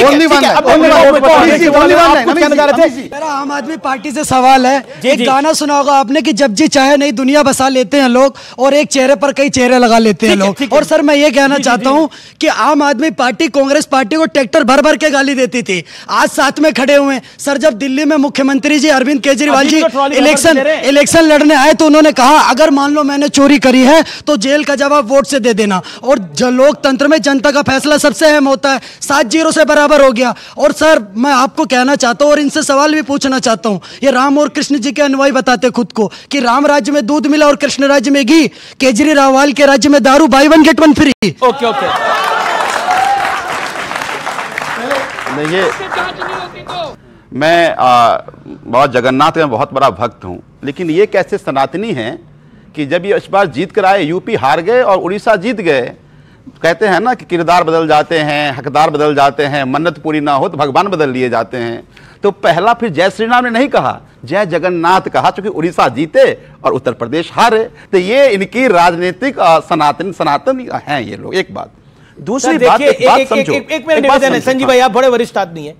मेरा आम आदमी पार्टी से सवाल है, एक गाना सुना होगा आपने कि जब जी चाहे नई दुनिया बसा लेते हैं लोग और एक चेहरे पर कई चेहरे लगा लेते हैं लोग। और सर मैं ये कहना चाहता हूँ कि आम आदमी पार्टी कांग्रेस पार्टी को ट्रैक्टर भर भर के गाली देती थी, आज साथ में खड़े हुए। सर जब दिल्ली में मुख्यमंत्री जी अरविंद केजरीवाल जी इलेक्शन लड़ने आए तो उन्होंने कहा अगर मान लो मैंने चोरी करी है तो जेल का जवाब वोट से दे देना। और लोकतंत्र में जनता का फैसला सबसे अहम होता है, 7-0 से बराबर हो गया। और सर मैं आपको कहना चाहता हूं और इनसे सवाल भी पूछना चाहता हूं, ये राम और कृष्ण जी के अनुयायी बताते खुद को कि राम राज्य में दूध मिला और कृष्ण राज्य में घी, केजरीवाल के राज्य में दारू बाय 1 गेट 1 फ्री। ओके ये मैं बहुत जगन्नाथ का बहुत बड़ा भक्त हूं, लेकिन ये कैसे सनातनी हैं कि जब ये इस बार जीत कर आए, यूपी हार गए और उड़ीसा जीत गए, कहते हैं ना कि किरदार बदल जाते हैं, हकदार बदल जाते हैं, मन्नत पूरी ना हो तो भगवान बदल लिए जाते हैं। तो पहला फिर जय श्री राम ने नहीं कहा, जय जगन्नाथ कहा, चूंकि उड़ीसा जीते और उत्तर प्रदेश हारे। तो ये इनकी राजनीतिक सनातन हैं ये लोग। एक बात। दूसरी बात, एक मिनट संजीव भाई, आप बड़े वरिष्ठ आदमी है।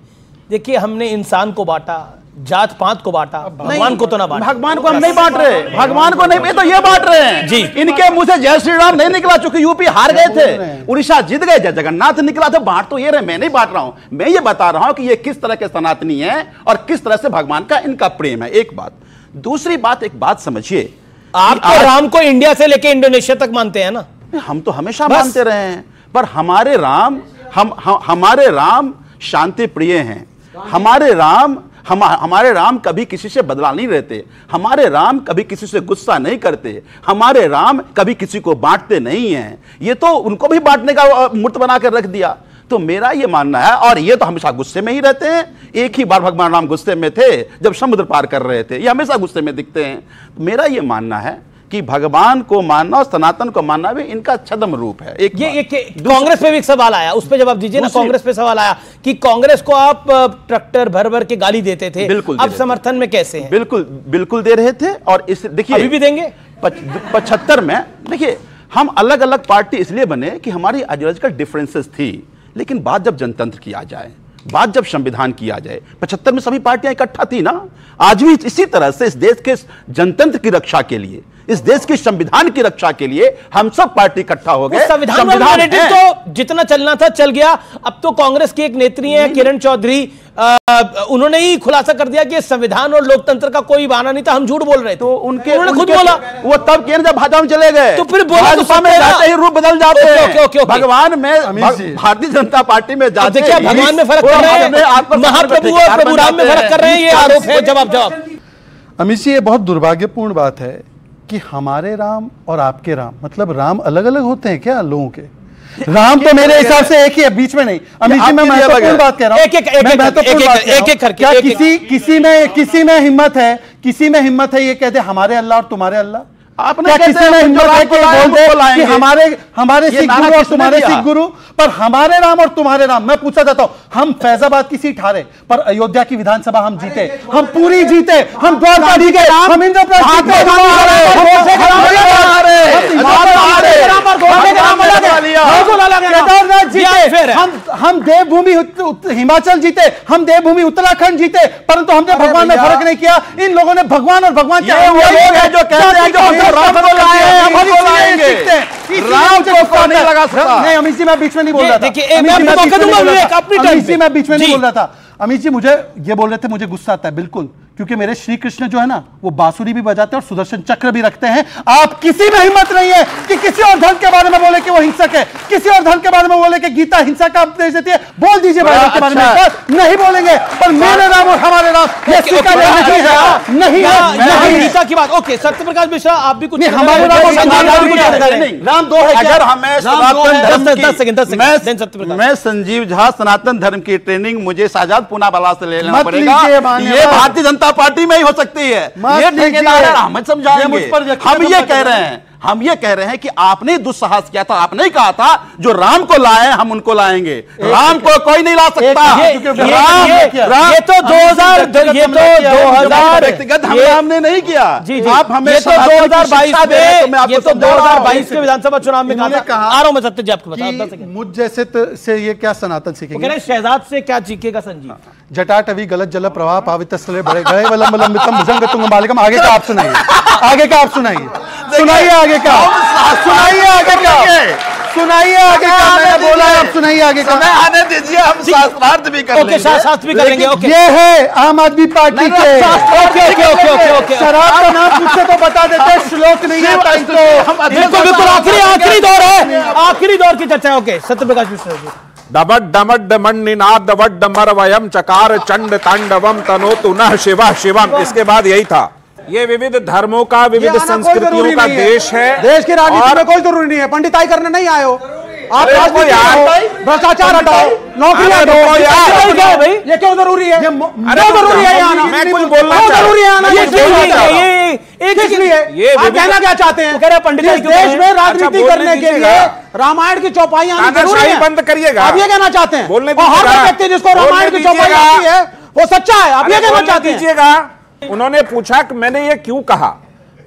देखिए हमने इंसान को बांटा, जात पात को बांटा, भगवान को तो ना बांटा। भगवान को हम नहीं बांट रहे, भगवान को नहीं, तो ये बांट रहे हैं जी। इनके मुंह से जय श्री राम नहीं निकला, चूंकि यूपी हार गए थे, उड़ीसा जीत गए, जय जगन्नाथ निकला था। बांट तो ये रहे, मैं नहीं बांट रहा हूं। मैं ये बता रहा हूं कि ये किस तरह के सनातनी है और किस तरह से भगवान का इनका प्रेम है। एक बात। दूसरी बात, एक बात समझिए, आप तो राम को इंडिया से लेके इंडोनेशिया तक मानते हैं ना? हम तो हमेशा मानते रहे हैं, पर हमारे राम शांति प्रिय हैं। हमारे राम कभी किसी से बदला नहीं रहते, हमारे राम कभी किसी से गुस्सा नहीं करते, हमारे राम कभी किसी को बांटते नहीं हैं। ये तो उनको भी बांटने का मूर्त बना कर रख दिया। तो मेरा ये मानना है, और ये तो हमेशा गुस्से में ही रहते हैं। एक ही बार भगवान राम गुस्से में थे जब समुद्र पार कर रहे थे, ये हमेशा गुस्से में दिखते हैं। मेरा ये मानना है कि भगवान को मानना और सनातन को मानना भी इनका छद्म रूप है। एक कांग्रेस पे भी एक सवाल आया, उस पे जवाब दीजिए ना। कांग्रेस पे सवाल आया कि कांग्रेस को आप ट्रैक्टर भर भर के गाली देते थे, बिल्कुल अब समर्थन में कैसे हैं? बिल्कुल दे रहे थे। और इस देखिए अभी भी देंगे। 75 में देखिए हम अलग अलग पार्टी इसलिए बने कि हमारी आइडियोलॉजिकल डिफरेंसेस थी, लेकिन बात जब जनतंत्र की आ जाए, बात जब संविधान की आ जाए, 75 में सभी पार्टियां इकट्ठा थी ना। आज भी इसी तरह से इस देश के जनतंत्र की रक्षा के लिए, इस देश के संविधान की रक्षा के लिए हम सब पार्टी इकट्ठा हो गए। संविधान तो जितना चलना था चल गया। अब तो कांग्रेस की एक नेत्री है किरण चौधरी, उन्होंने ही खुलासा कर दिया कि संविधान और लोकतंत्र का कोई बहाना नहीं था, हम झूठ बोल रहे थे। तो उन्होंने खुद बोला। वो तब किए जब भाजपा में चले गए, तो फिर बोला भाजपा में जाते ही रूप बदल जाते हैं। भगवान में, भारतीय जनता पार्टी में जाते हैं, भगवान में फर्क कर रहे हैं, महाप्रभु और प्रभु राम में फर्क कर रहे हैं, ये आरोप है। जवाब अमित जी, ये बहुत दुर्भाग्यपूर्ण बात है कि हमारे राम और आपके राम, मतलब राम अलग अलग होते हैं क्या लोगों के? राम तो मेरे हिसाब से एक ही है, बीच में नहीं। अमित जी मैं महत्वपूर्ण बात कह रहा हूं, क्या किसी में हिम्मत है, ये कहते हमारे अल्लाह और तुम्हारे अल्लाह? आपने किसी में हिम्मत है कि बोल दे कि हमारे सिख गुरु और तुम्हारे सिख गुरु, पर हमारे राम और तुम्हारे राम? मैं पूछना चाहता हूं, हम फैजाबाद की सीट हारे, पर अयोध्या की विधानसभा हम जीते, हम पूरी जीते, हम द्वारका जीते, हम इंद्रप्रस्थ जीते, हम देवभूमि हिमाचल जीते, हम देवभूमि उत्तराखंड जीते, परंतु हमने भगवान में फर्क नहीं किया। इन लोगों ने भगवान और भगवान के लोग हैं जो कहते हैं राम को लाए हैं, हम को लाएंगे। राम को नहीं लगा सकता। नहीं अमित जी, मैं बीच में नहीं बोल रहा था। देखिए मैं मौका दूंगा अपनी अमित जी, मैं बीच में नहीं बोल रहा था। अमित जी मुझे ये बोल रहे थे, मुझे गुस्सा आता है बिल्कुल, क्योंकि मेरे श्री कृष्ण जो है ना वो बांसुरी भी बजाते हैं और सुदर्शन चक्र भी रखते हैं। आप किसी में हिम्मत नहीं है कि किसी और धर्म के बारे में बोले कि वो हिंसक है, किसी और धर्म के बारे में बोले कि गीता हिंसा का उपदेश देती है। बोल दीजिए भाई के बारे में, नहीं बोलेंगे। पर मेरे राम और हमारे राम ये नहीं है गीता की बात। ओके सत्यप्रकाश मिश्रा, आप भी कुछ हमारे राम दो है। अगर हमें मैं संजीव झा सनातन धर्म की ट्रेनिंग मुझे शाहजाद पूना वाला से लेना पड़ेगा। ये भारतीय जनता पार्टी में ही हो सकती है। ये ठेकेदार हम समझाएंगे। हम ये कह रहे हैं कि आपने दुस्साहस किया था। आपने ही कहा था जो राम को लाए हम उनको लाएंगे। राम को कोई नहीं ला सकता। ये तो 2000 व्यक्तिगत हमने नहीं किया। आप हमें ये तो 2022 के विधानसभा चुनाव में कहा। आ रहा हूं मैं सत्य जी आपको बता। मुझ जैसे से ये क्या सनातन सीखेंगे? शहजाद से क्या सीखेगा संजीव? जटाटवी गलत जल प्रवाह पावित स्थले बड़े गए वलंब लंबितम भुजंग तुंग मालिकम। आगे का आप सुनाइए, आगे का आप सुनाइए, सुनाइए आगे का, सुनाइए आगे का, सुनाइए आगे का। मैंने बोला है आप सुनाइए आगे का। समय आने दीजिए, हम शास्त्रार्थ भी कर लेंगे। ओके शास्त्रार्थ भी करेंगे। ओके ये है आम आदमी पार्टी के। ओके शराब का नाम पूछे तो बता देते, श्लोक नहीं आता इनको। बिल्कुल बिल्कुल आखिरी दौर है, आखिरी दौर की चर्चा। ओके सत्यप्रकाश मिश्रा जी। डबड डमड मन्निनाद वड डमरवयम चकार चंड तांडवम तनोतु नः शिवः शिवम। इसके बाद यही था। ये विविध धर्मों का, विविध संस्कृतियों का देश है। देश की राजनीति में कोई जरूरी नहीं है, पंडिताई करने नहीं आए हो आप। भ्रष्टाचार हटाओ, नौकरियां दो। ये क्यों जरूरी है? क्यों जरूरी है आना? मैं कुछ बोलना जरूरी है आना? ये आप कहना क्या चाहते हैं? इस देश में राजनीति करने के लिए रामायण की चौपाई आनी जरूरी है। बंद करिएगा। आप ये कहना चाहते हैं? बोलने हर व्यक्ति जिसको रामायण की चौपाई आती है वो सच्चा है। आप ये कहना चाहते हैं? उन्होंने पूछा कि मैंने ये क्यों कहा।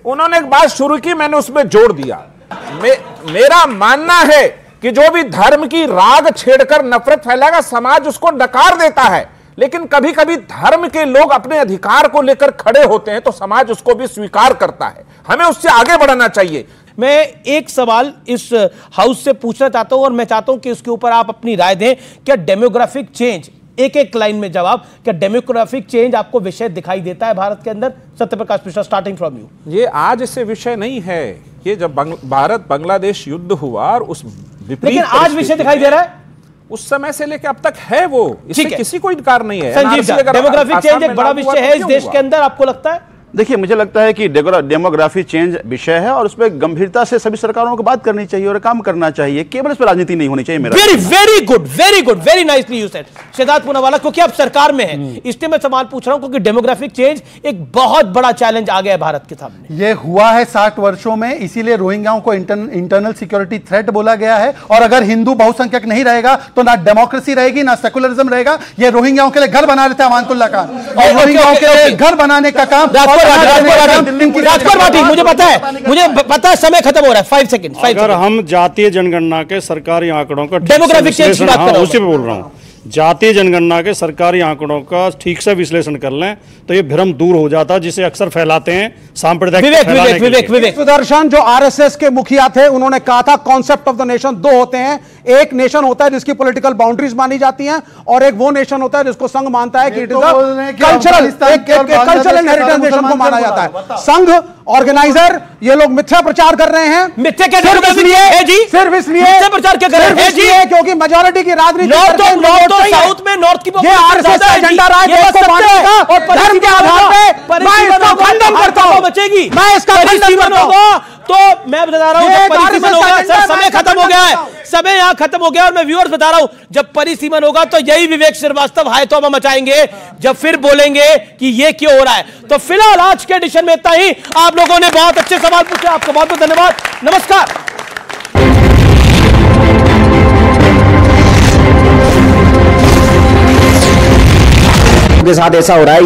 उन्होंने एक बात शुरू की, मैंने उसमें जोड़ दिया। मेरा मानना है कि जो भी धर्म की राग छेड़कर नफरत फैलाएगा समाज उसको नकार देता है, लेकिन कभी कभी धर्म के लोग अपने अधिकार को लेकर खड़े होते हैं तो समाज उसको भी स्वीकार करता है। हमें उससे आगे बढ़ना चाहिए। मैं एक सवाल इस हाउस से पूछना चाहता हूं और मैं चाहता हूं कि उसके ऊपर आप अपनी राय दें। क्या डेमोग्राफिक चेंज, एक लाइन में जवाब, क्या डेमोग्राफिक चेंज आपको विषय दिखाई देता है भारत के अंदर? Satyaprakash Mishra starting from you. ये आज इससे विषय नहीं है। ये जब भारत बांग्लादेश युद्ध हुआ और उस लेकिन आज विषय दिखाई दे रहा है। उस समय से लेकर अब तक है वो, इससे किसी को इनकार नहीं है। संजीव, डेमोग्राफिक चेंज एक बड़ा विषय है इस देश के अंदर, आपको लगता है? देखिए मुझे लगता है कि डेमोग्राफी चेंज विषय है और उस पर गंभीरता से सभी सरकारों को बात करनी चाहिए और काम करना चाहिए। केवल इस पर राजनीति नहीं होनी चाहिए। मेरा very good very nicely you said Shehzad Poonawalla, क्योंकि आप सरकार में हैं इसलिए मैं सवाल पूछ रहा हूं, क्योंकि डेमोग्राफिक चेंज एक बहुत बड़ा चैलेंज आ गया है भारत के सामने। ये हुआ है 60 वर्षों में, इसीलिए रोहिंग्याओं को इंटरनल सिक्योरिटी थ्रेट बोला गया है। और अगर हिंदू बहुसंख्यक नहीं रहेगा तो ना डेमोक्रेसी रहेगी ना सेकुलरिज्म रहेगा। ये रोहिंग्याओं के लिए घर बना रहे थे अमानतुल्लाह खान, और रोहिंग्याओं के लिए घर बनाने का काम राजकुमार भाटी, मुझे पता है समय खत्म हो रहा है। 5 सेकंड। अगर हम जातीय जनगणना के सरकारी आंकड़ों का डेमोग्राफिक चेंज की बात कर रहा हूं, उसी पे बोल रहा हूं। जातीय जनगणना के सरकारी आंकड़ों का ठीक से विश्लेषण कर लें तो ये भ्रम दूर हो जाता, जिसे अक्सर फैलाते हैं सांप्रदायिक। विवेक सुदर्शन जो आरएसएस के मुखिया थे, उन्होंने कहा था कॉन्सेप्ट ऑफ द नेशन दो होते हैं। एक नेशन होता है जिसकी पॉलिटिकल बाउंड्रीज मानी जाती हैं, और एक वो नेशन होता है जिसको संघ मानता है कि it is cultural inheritance nation को माना जाता है। संघ ऑर्गेनाइजर ये लोग मिथ्या प्रचार कर रहे हैं। मिथ्या क्या सिर्फ इसलिए प्रचार क्या कर रहे हैं क्योंकि मेजॉरिटी की राजनीति साउथ में नॉर्थ की ये आरएसएस का एजेंडा रहा है देश को बांटने का, और धर्म के आधार पे मैं इसका खंडन करता हूं। बचेगी, मैं इसका खंडन करता हूं। तो मैं बता रहा हूं समय खत्म हो गया है, समय यहां खत्म हो गया। और मैं व्यूअर्स बता रहा हूं जब परिसीमन होगा तो यही विवेक श्रीवास्तव हाय तौबा मचाएंगे, जब फिर बोलेंगे कि ये क्यों हो रहा है। तो फिलहाल आज के एडिशन में इतना ही। आप लोगों ने बहुत अच्छे सवाल पूछे, आपका बहुत बहुत धन्यवाद। नमस्कार। के साथ ऐसा हो रहा है।